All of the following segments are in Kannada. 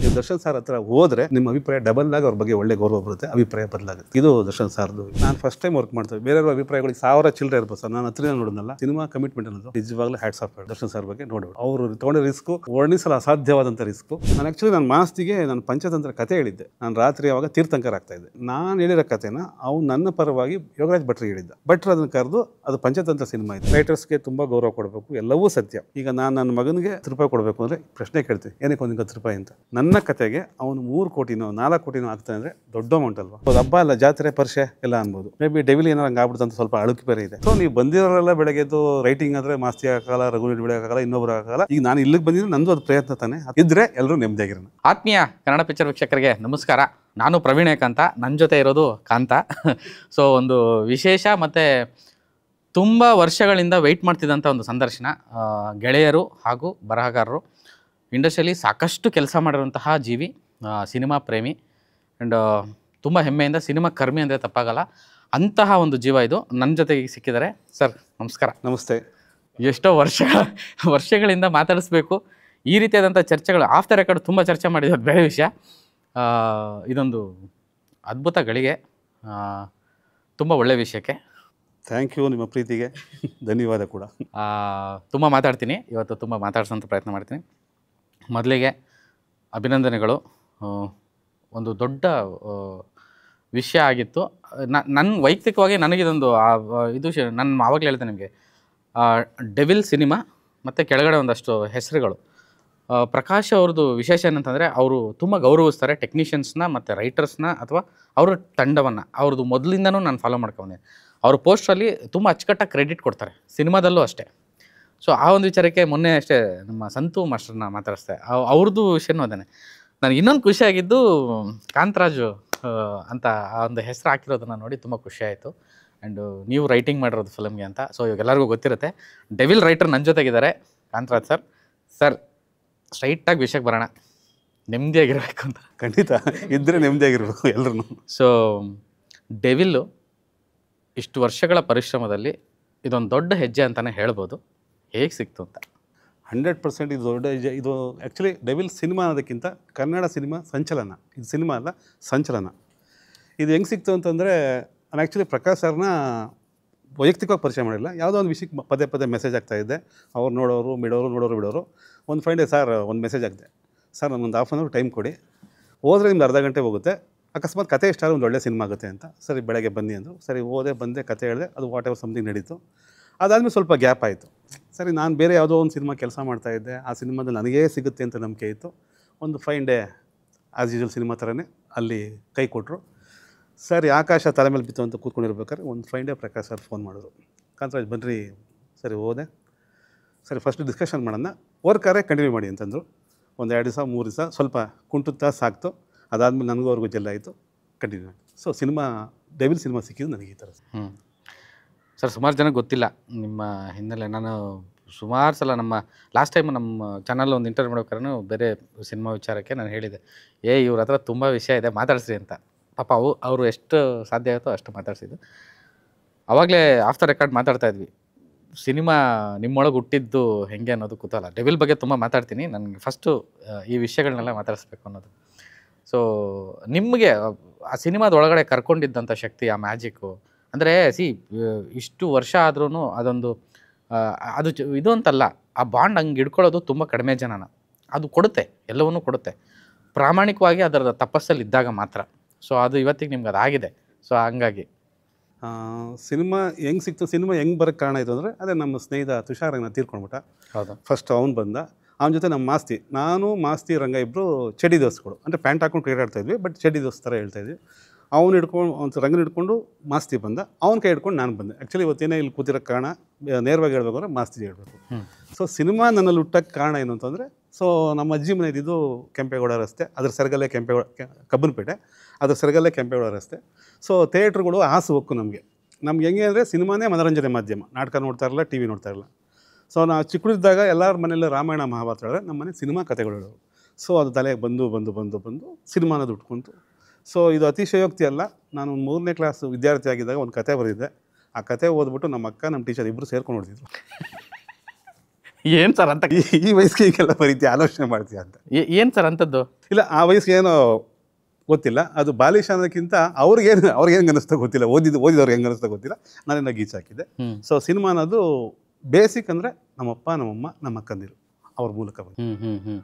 ನೀವು ದರ್ಶನ್ ಸರ್ ಹತ್ರ ಹೋದ್ರೆ ನಿಮ್ಮ ಅಭಿಪ್ರಾಯ ಡಬಲ್ ಆಗಿ ಅವ್ರ ಬಗ್ಗೆ ಒಳ್ಳೆ ಗೌರವ ಬರುತ್ತೆ, ಅಭಿಪ್ರಾಯ ಬದಲಾಗುತ್ತೆ. ಇದು ದರ್ಶನ್ ಸರ್ದು. ನಾನು ಫಸ್ಟ್ ಟೈಮ್ ವರ್ಕ್ ಮಾಡ್ತೇವೆ, ಬೇರೆ ಅಭಿಪ್ರಾಯಗಳಿಗೆ 1000 ಚಿಲ್ಲರೆ ಇರ್ಬೋದು ಸರ್. ನಾನು ಹತ್ರ ನೋಡಿದ್ನಲ್ಲ, ಸಿನಿಮಾ ಕಮಿಟ್ಮೆಂಟ್ ಅನ್ನೋದು ನಿಜವಾಗ್ಲೂ ಹ್ಯಾಟ್ಸ್ ಆಫ್. ದರ್ಶನ್ ಸರ್ ಬಗ್ಗೆ ನೋಡಿ, ಅವರು ತಗೊಂಡ ರಿಸ್ಕ್ ವರ್ಣಿಸಲು ಅಸಾಧ್ಯವಾದಂಥ ರಿಸ್ಕ್. ನಾನು ಆಕ್ಚುಲಿ ನನ್ನ ಮಾಸ್ತಿಗೆ ನಾನು ಪಂಚತಂತ್ರ ಕತೆ ಹೇಳಿದ್ದೆ. ನಾನು ರಾತ್ರಿ ಅವಾಗ ತೀರ್ಥಂಕರ ಆಗ್ತಾ ಇದ್ದೆ. ನಾನು ಹೇಳಿರೋ ಕತೆನ ಅವ್ನು ನನ್ನ ಪರವಾಗಿ ಯೋಗರಾಜ್ ಭಟ್ರಿಗೆ ಹೇಳಿದ್ದ. ಭಟ್ರು ಅದನ್ನು ಕರೆದು ಅದು ಪಂಚತಂತ್ರ ಸಿನಿಮಾ ಇದೆ, ರೈಟರ್ಸ್ಗೆ ತುಂಬ ಗೌರವ ಕೊಡಬೇಕು, ಎಲ್ಲವೂ ಸತ್ಯ. ಈಗ ನಾನು ನನ್ನ ಮಗನಿಗೆ 10 ರೂಪಾಯಿ ಕೊಡಬೇಕು ಅಂದರೆ ಪ್ರಶ್ನೆ ಕೇಳ್ತೀನಿ, ಏನಕ್ಕೆ ಒಂದು 10 ರೂಪಾಯಿ ಅಂತ. ನನ್ನ ಕತೆಗೆ ಅವನು 3 ಕೋಟಿನೋ 4 ಕೋಟಿನೋ ಆಗ್ತಾನೆ ಅಂದರೆ ದೊಡ್ಡ ಅಮೌಂಟ್ ಅಲ್ವಾ. ಹಬ್ಬ ಅಲ್ಲ, ಜಾತ್ರೆ ಪರ್ಷೆ ಎಲ್ಲ ಅನ್ಬೋದು. ಮೇ ಬಿ ಡೆವಿಲ್ ಏನಾರು ಹಂಗೆ ಆಗ್ಬಿಡುತ್ತೆ ಅಂತ ಸ್ವಲ್ಪ ಅಳುಕಿ ಬೇರೆ ಇದೆ. ಸೊ ನೀವು ಬಂದಿರೋರೆಲ್ಲ ಬೆಳಗ್ಗೆದ್ದು ರೈಟಿಂಗ್ ಅಂದರೆ ಮಾಸ್ತಿ ಆಗಲ್ಲ, ರಘುವೀರ್ ಬೆಳಗಾಗಲ್ಲ, ಇನ್ನೊಬ್ರು ಆಗಲ್ಲ. ಈಗ ನಾನು ಇಲ್ಲಿಗೆ ಬಂದಿದ್ದು ನಂದು ಅದು ಪ್ರಯತ್ನ ತಾನೆ. ಇದ್ರೆ ಎಲ್ಲರೂ ನೆಮ್ಮದಿಯಾಗಿರೋಣ. ಆತ್ಮೀಯ ಕನ್ನಡ ಪಿಕ್ಚರ್ ವೀಕ್ಷಕರಿಗೆ ನಮಸ್ಕಾರ. ನಾನು ಪ್ರವೀಣ್ ಕಾಂತ, ನನ್ನ ಜೊತೆ ಇರೋದು ಕಾಂತ. ಸೊ ಒಂದು ವಿಶೇಷ ಮತ್ತು ತುಂಬ ವರ್ಷಗಳಿಂದ ವೆಯ್ಟ್ ಮಾಡ್ತಿದ್ದಂಥ ಒಂದು ಸಂದರ್ಶನ. ಗೆಳೆಯರು ಹಾಗೂ ಬರಹಗಾರರು, ಇಂಡಸ್ಟ್ರಿಯಲ್ಲಿ ಸಾಕಷ್ಟು ಕೆಲಸ ಮಾಡಿರುವಂತಹ ಜೀವಿ, ಸಿನಿಮಾ ಪ್ರೇಮಿ ಆ್ಯಂಡ್ ತುಂಬ ಹೆಮ್ಮೆಯಿಂದ ಸಿನಿಮಾ ಕರ್ಮಿ ಅಂದರೆ ತಪ್ಪಾಗಲ್ಲ, ಅಂತಹ ಒಂದು ಜೀವ ಇದು ನನ್ನ ಜೊತೆಗೆ ಸಿಕ್ಕಿದ್ದಾರೆ. ಸರ್ ನಮಸ್ಕಾರ. ನಮಸ್ತೆ. ಎಷ್ಟೋ ವರ್ಷಗಳಿಂದ ಮಾತಾಡಿಸ್ಬೇಕು, ಈ ರೀತಿಯಾದಂಥ ಚರ್ಚೆಗಳು ಆಫ್ ದ ರೆಕಾರ್ಡ್ ತುಂಬ ಚರ್ಚೆ ಮಾಡಿದ್ದು, ಅದು ಬೇರೆ ವಿಷಯ. ಇದೊಂದು ಅದ್ಭುತ ಗಳಿಗೆ, ತುಂಬ ಒಳ್ಳೆಯ ವಿಷಯಕ್ಕೆ ಥ್ಯಾಂಕ್ ಯು. ನಿಮ್ಮ ಪ್ರೀತಿಗೆ ಧನ್ಯವಾದ ಕೂಡ. ತುಂಬ ಮಾತಾಡ್ತೀನಿ ಇವತ್ತು, ತುಂಬ ಮಾತಾಡ್ಸೋಂಥ ಪ್ರಯತ್ನ ಮಾಡ್ತೀನಿ. ಮೊದಲಿಗೆ ಅಭಿನಂದನೆಗಳು. ಒಂದು ದೊಡ್ಡ ವಿಷಯ ಆಗಿತ್ತು. ನನ್ನ ವೈಯಕ್ತಿಕವಾಗಿ ನನಗಿದೊಂದು ಇದು ನಾನು ಆವಾಗಲೇ ಹೇಳ್ದೆ ನಿಮಗೆ, ಡೆವಿಲ್ ಸಿನಿಮಾ ಮತ್ತು ಕೆಳಗಡೆ ಒಂದಷ್ಟು ಹೆಸರುಗಳು. ಪ್ರಕಾಶ್ ಅವ್ರದ್ದು ವಿಶೇಷ ಏನಂತಂದರೆ, ಅವರು ತುಂಬ ಗೌರವಿಸ್ತಾರೆ ಟೆಕ್ನಿಷಿಯನ್ಸ್ನ ಮತ್ತು ರೈಟರ್ಸ್ನ ಅಥವಾ ಅವರ ತಂಡವನ್ನು. ಅವ್ರದ್ದು ಮೊದಲಿಂದನೂ ನಾನು ಫಾಲೋ ಮಾಡ್ಕೊಂಡಿದ್ದೀನಿ. ಅವ್ರ ಪೋಸ್ಟ್ರಲ್ಲಿ ತುಂಬ ಅಚ್ಚುಕಟ್ಟಾಗಿ ಕ್ರೆಡಿಟ್ ಕೊಡ್ತಾರೆ, ಸಿನಿಮಾದಲ್ಲೂ ಅಷ್ಟೇ. ಸೊ ಆ ಒಂದು ವಿಚಾರಕ್ಕೆ ಮೊನ್ನೆ ಅಷ್ಟೇ ನಮ್ಮ ಸಂತು ಮಾಸ್ಟರ್ನ ಮಾತಾಡಿಸ್ದೆ, ಅವ್ರದ್ದು ವಿಷಯನೂ ಅದೇ. ನನಗೆ ಇನ್ನೊಂದು ಖುಷಿಯಾಗಿದ್ದು, ಕಾಂತರಾಜು ಅಂತ ಆ ಒಂದು ಹೆಸರು ಹಾಕಿರೋದನ್ನು ನೋಡಿ ತುಂಬ ಖುಷಿಯಾಯಿತು. ಆ್ಯಂಡ್ ನೀವು ರೈಟಿಂಗ್ ಮಾಡಿರೋದು ಫಿಲಮ್ಗೆ ಅಂತ. ಸೊ ಇವಾಗ ಎಲ್ಲರಿಗೂ ಗೊತ್ತಿರುತ್ತೆ, ಡೆವಿಲ್ ರೈಟರ್ ನನ್ನ ಜೊತೆಗಿದ್ದಾರೆ ಕಾಂತರಾಜ್ ಸರ್. ಸರ್ ಸ್ಟ್ರೈಟಾಗಿ ವಿಷಯಕ್ಕೆ ಬರೋಣ, ನೆಮ್ಮದಿಯಾಗಿರಬೇಕು ಅಂತ. ಖಂಡಿತ ಇದ್ದರೆ ನೆಮ್ಮದಿಯಾಗಿರ್ಬೇಕು ಎಲ್ಲರೂ. ಸೊ ಡೆವಿಲ್ಲು ಇಷ್ಟು ವರ್ಷಗಳ ಪರಿಶ್ರಮದಲ್ಲಿ ಇದೊಂದು ದೊಡ್ಡ ಹೆಜ್ಜೆ ಅಂತಲೇ ಹೇಳ್ಬೋದು. ಹೇಗೆ ಸಿಕ್ತು ಅಂತ? 100% ಇದು ದೊಡ್ಡ ಹೆಜ್ಜೆ. ಇದು ಆ್ಯಕ್ಚುಲಿ ಡೆವಿಲ್ ಸಿನಿಮಾ ಅನ್ನೋದಕ್ಕಿಂತ ಕನ್ನಡ ಸಿನಿಮಾ ಸಂಚಲನ. ಇದು ಸಿನಿಮಾ ಅಲ್ಲ, ಸಂಚಲನ. ಇದು ಹೆಂಗೆ ಸಿಕ್ತು ಅಂತಂದರೆ, ನಾನು ಆ್ಯಕ್ಚುಲಿ ಪ್ರಕಾಶ್ ಸರ್ನ ವೈಯಕ್ತಿಕವಾಗಿ ಪರಿಚಯ ಮಾಡಿಲ್ಲ, ಯಾವುದೋ ಒಂದು ವಿಷಯಕ್ಕೆ ಪದೇ ಪದೇ ಮೆಸೇಜ್ ಆಗ್ತಾಯಿದ್ದೆ. ಅವ್ರು ನೋಡೋರು ಬಿಡೋರು. ಒಂದು ಫೈನ್ ಡೇ ಸರ್ ಒಂದು ಮೆಸೇಜ್ ಆಗಿದೆ, ಸರ್ ನಮ್ಮೊಂದು ½ ಅವರ್ ಟೈಮ್ ಕೊಡಿ, ಹೋದರೆ ನಿಮ್ದು ಅರ್ಧ ಗಂಟೆ ಹೋಗುತ್ತೆ, ಅಕಸ್ಮಾತ್ ಕತೆ ಇಷ್ಟ ಒಂದು ಒಳ್ಳೆ ಸಿನಿಮಾ ಆಗುತ್ತೆ ಅಂತ. ಸರಿ ಬೆಳಗ್ಗೆ ಬನ್ನಿ ಅಂದರು. ಸರಿ ಹೋದೆ, ಬಂದೆ, ಕತೆ ಹೇಳಿದೆ, ಅದು ವಾಟ್ ಎವರ್ ಸಮಥಿಂಗ್ ನಡೀತು. ಅದಾದಮೇಲೆ ಸ್ವಲ್ಪ ಗ್ಯಾಪ್ ಆಯಿತು. ಸರಿ ನಾನು ಬೇರೆ ಯಾವುದೋ ಒಂದು ಸಿನಿಮಾ ಕೆಲಸ ಮಾಡ್ತಾಯಿದ್ದೆ, ಆ ಸಿನಿಮಾದಲ್ಲಿ ನನಗೇ ಸಿಗುತ್ತೆ ಅಂತ ನಂಬಿಕೆ ಇತ್ತು. ಒಂದು fine day as usual cinema ಥರನೇ ಅಲ್ಲಿ ಕೈ ಕೊಟ್ಟರು. ಸರಿ ಆಕಾಶ ತಲೆ ಮೇಲೆ ಬಿತ್ತು ಅಂತ ಕೂತ್ಕೊಂಡಿರ್ಬೇಕಾದ್ರೆ ಒಂದು fine day Prakash sir phone ಮಾಡಿದ್ರು, ಕಾಂತರಾಜ್ ಬನ್ನಿರಿ. ಸರಿ ಹೋದೆ. ಸರಿ ಫಸ್ಟ್ ಡಿಸ್ಕಷನ್ ಮಾಡೋಣ, ವರ್ಕಾರೇ ಕಂಟಿನ್ಯೂ ಮಾಡಿ ಅಂತಂದರು. ಒಂದು 2 ದಿವಸ 3 ದಿವಸ ಸ್ವಲ್ಪ ಕುಂಟುತ್ತಾ ಸಾಕ್ತು. ಅದಾದಮೇಲೆ ನನಗೂ ಅವ್ರಿಗೂ ಜೆಲ್ ಆಯಿತು, ಕಂಟಿನ್ಯೂ ಆಯಿತು. ಸೊ ಸಿನಿಮಾ ಡೆವಿಲ್ ಸಿನಿಮಾ ಸಿಕ್ಕಿದ್ದು ನನಗೆ ಈ ಥರ. ಸರ್ ಸುಮಾರು ಜನಕ್ಕೆ ಗೊತ್ತಿಲ್ಲ ನಿಮ್ಮ ಹಿನ್ನೆಲೆ. ನಾನು ಸುಮಾರು ಸಲ ನಮ್ಮ ಲಾಸ್ಟ್ ಟೈಮ್ ನಮ್ಮ ಚಾನಲ್ ಒಂದು ಇಂಟರ್ವ್ಯೂ ಮಾಡ್ಬೇಕಾದ್ರೂ ಬೇರೆ ಸಿನಿಮಾ ವಿಚಾರಕ್ಕೆ ನಾನು ಹೇಳಿದೆ, ಇವ್ರ ಹತ್ರ ತುಂಬ ವಿಷಯ ಇದೆ ಮಾತಾಡಿಸ್ರಿ ಅಂತ. ಪಾಪ ಅವರು ಎಷ್ಟು ಸಾಧ್ಯ ಆಗುತ್ತೋ ಅಷ್ಟು ಮಾತಾಡ್ಸಿದ್ದು. ಆವಾಗಲೇ ಆಫ್ ದ ರೆಕಾರ್ಡ್ ಮಾತಾಡ್ತಾಯಿದ್ವಿ, ಸಿನಿಮಾ ನಿಮ್ಮೊಳಗೆ ಹುಟ್ಟಿದ್ದು ಹೆಂಗೆ ಅನ್ನೋದು ಕುತೂಹಲ. ಡೆವಿಲ್ ಬಗ್ಗೆ ತುಂಬ ಮಾತಾಡ್ತೀನಿ, ನನಗೆ ಫಸ್ಟು ಈ ವಿಷಯಗಳನ್ನೆಲ್ಲ ಮಾತಾಡಿಸ್ಬೇಕು ಅನ್ನೋದು. ಸೊ ನಿಮಗೆ ಆ ಸಿನಿಮಾದ ಒಳಗಡೆ ಕರ್ಕೊಂಡಿದ್ದಂಥ ಶಕ್ತಿ, ಆ ಮ್ಯಾಜಿಕ್ಕು ಅಂದರೆ ಇಷ್ಟು ವರ್ಷ ಆದ್ರೂ ಅದೊಂದು ಅದು ಇದು ಅಂತಲ್ಲ, ಆ ಬಾಂಡ್ ಹಂಗೆ ಹಿಡ್ಕೊಳ್ಳೋದು ತುಂಬ ಕಡಿಮೆ ಜನನ. ಅದು ಕೊಡುತ್ತೆ, ಎಲ್ಲವನ್ನೂ ಕೊಡುತ್ತೆ, ಪ್ರಾಮಾಣಿಕವಾಗಿ ಅದರ ತಪಸ್ಸಲ್ಲಿ ಇದ್ದಾಗ ಮಾತ್ರ. ಸೊ ಅದು ಇವತ್ತಿಗೆ ನಿಮ್ಗೆ ಅದಾಗಿದೆ. ಸೊ ಹಂಗಾಗಿ ಸಿನಿಮಾ ಹೆಂಗೆ ಸಿಕ್ತು, ಸಿನಿಮಾ ಹೆಂಗೆ ಬರೋಕ್ಕೆ ಕಾರಣ ಆಯಿತು ಅಂದರೆ, ಅದೇ ನಮ್ಮ ಸ್ನೇಹಿತ ತುಷಾರಂಗ ತೀರ್ಕೊಂಡ್ಬಿಟ್ಟ. ಹೌದು. ಫಸ್ಟ್ ಅವ್ನು ಬಂದ, ಅವನ ಜೊತೆ ನಮ್ಮ ಮಾಸ್ತಿ, ನಾನು ಮಾಸ್ತಿ ರಂಗ ಇಬ್ಬರು ಚಡ್ಡಿ ದೋಸ್ಗಳು, ಅಂದರೆ ಪ್ಯಾಂಟ್ ಹಾಕೊಂಡು ಕ್ರಿಕೆಟ್ ಆಡ್ತಾಯಿದ್ವಿ, ಬಟ್ ಚಡ್ಡಿ ದೋಸ್ತ ಥರ ಹೇಳ್ತಾಯಿದ್ವಿ. ಅವ್ನು ಹಿಡ್ಕೊಂಡು ಒಂದು ರಂಗನ ಹಿಡ್ಕೊಂಡು ಮಾಸ್ತಿ ಬಂದ, ಅವ್ನ ಕೈ ಹಿಡ್ಕೊಂಡು ನಾನು ಬಂದೆ. ಆ್ಯಕ್ಚುಲಿ ಇವತ್ತೇನೇ ಇಲ್ಲಿ ಕೂತಿರೋ ಕಾರಣ ನೇರವಾಗಿ ಹೇಳ್ಬೇಕು ಅಂದರೆ ಮಾಸ್ತಿ ಹೇಳ್ಬೇಕು. ಸೊ ಸಿನಿಮಾ ನನ್ನಲ್ಲಿ ಹುಟ್ಟಕ್ಕೆ ಕಾರಣ ಏನು ಅಂತಂದರೆ, ಸೊ ನಮ್ಮ ಅಜ್ಜಿ ಮನೆ ಇದ್ದಿದ್ದು ಕೆಂಪೇಗೌಡ ರಸ್ತೆ, ಅದ್ರ ಸೆರಗಲ್ಲೇ ಕಬ್ಬನಪೇಟೆ, ಅದ್ರ ಸೆರಗಲ್ಲೇ ಕೆಂಪೇಗೌಡ ರಸ್ತೆ. ಸೊ ಥಿಯೇಟ್ರುಗಳು ಆಸು ಹೊಕ್ಕು ನಮಗೆ ಹೆಂಗೆ ಅಂದರೆ, ಸಿನಿಮಾನೇ ಮನೋರಂಜನೆ ಮಾಧ್ಯಮ, ನಾಟಕ ನೋಡ್ತಾ ಇರಲ್ಲ, ಟಿ ವಿ ನೋಡ್ತಾ ಇರಲ್ಲ. ಸೊ ನಾವು ಚಿಕ್ಕದಿದ್ದಾಗ ಎಲ್ಲರ ಮನೆಯಲ್ಲೇ ರಾಮಾಯಣ ಮಹಾಭಾರತ ಹೇಳಿದ್ರೆ ನಮ್ಮ ಮನೆ ಸಿನಿಮಾ ಕಥೆಗಳು ಹೇಳೋರು. ಸೊ ಅದು ತಲೆಗೆ ಬಂದು ಸಿನಿಮಾ ಅನ್ನೋದು ಉಟ್ಕೊಂತು. ಸೊ ಇದು ಅತಿಶಯೋಕ್ತಿ ಅಲ್ಲ, ನಾನು 3ನೇ ಕ್ಲಾಸ್ ವಿದ್ಯಾರ್ಥಿ ಆಗಿದ್ದಾಗ ಒಂದು ಕತೆ ಬರೆದಿದ್ದೆ. ಆ ಕತೆ ಓದ್ಬಿಟ್ಟು ನಮ್ಮ ಅಕ್ಕ, ನಮ್ಮ ಟೀಚರ್ ಇಬ್ಬರು ಸೇರ್ಕೊಂಡು ನೋಡ್ತಿದ್ರು. ಏನು ಸರ್ ಅಂತ ಈ ವಯಸ್ಸಿಗೆ ಹೀಗೆಲ್ಲ ಬರೀತೀಯ, ಆಲೋಚನೆ ಮಾಡ್ತೀಯ ಅಂತ. ಏನು ಸರ್ ಅಂಥದ್ದು? ಇಲ್ಲ, ಆ ವಯಸ್ಸಿಗೆ ಏನೋ ಗೊತ್ತಿಲ್ಲ, ಅದು ಬಾಲಿಶ ಅನ್ನೋದಕ್ಕಿಂತ ಅವ್ರಿಗೇನು ಅನ್ನಿಸ್ತಾ ಗೊತ್ತಿಲ್ಲ, ಓದಿದವ್ರಿಗೆ ಹೆಂಗೆ ಅನ್ನಿಸ್ತಾ ಗೊತ್ತಿಲ್ಲ, ನಾನೇನೋ ಗೀಚ್ ಹಾಕಿದ್ದೆ. ಸೊ ಸಿನಿಮಾ ಅನ್ನೋದು ಬೇಸಿಕ್ ಅಂದರೆ ನಮ್ಮಪ್ಪ ನಮ್ಮಮ್ಮ ನಮ್ಮ ಅಕ್ಕಂದಿರು ಅವ್ರ ಮೂಲಕ ಬಂದು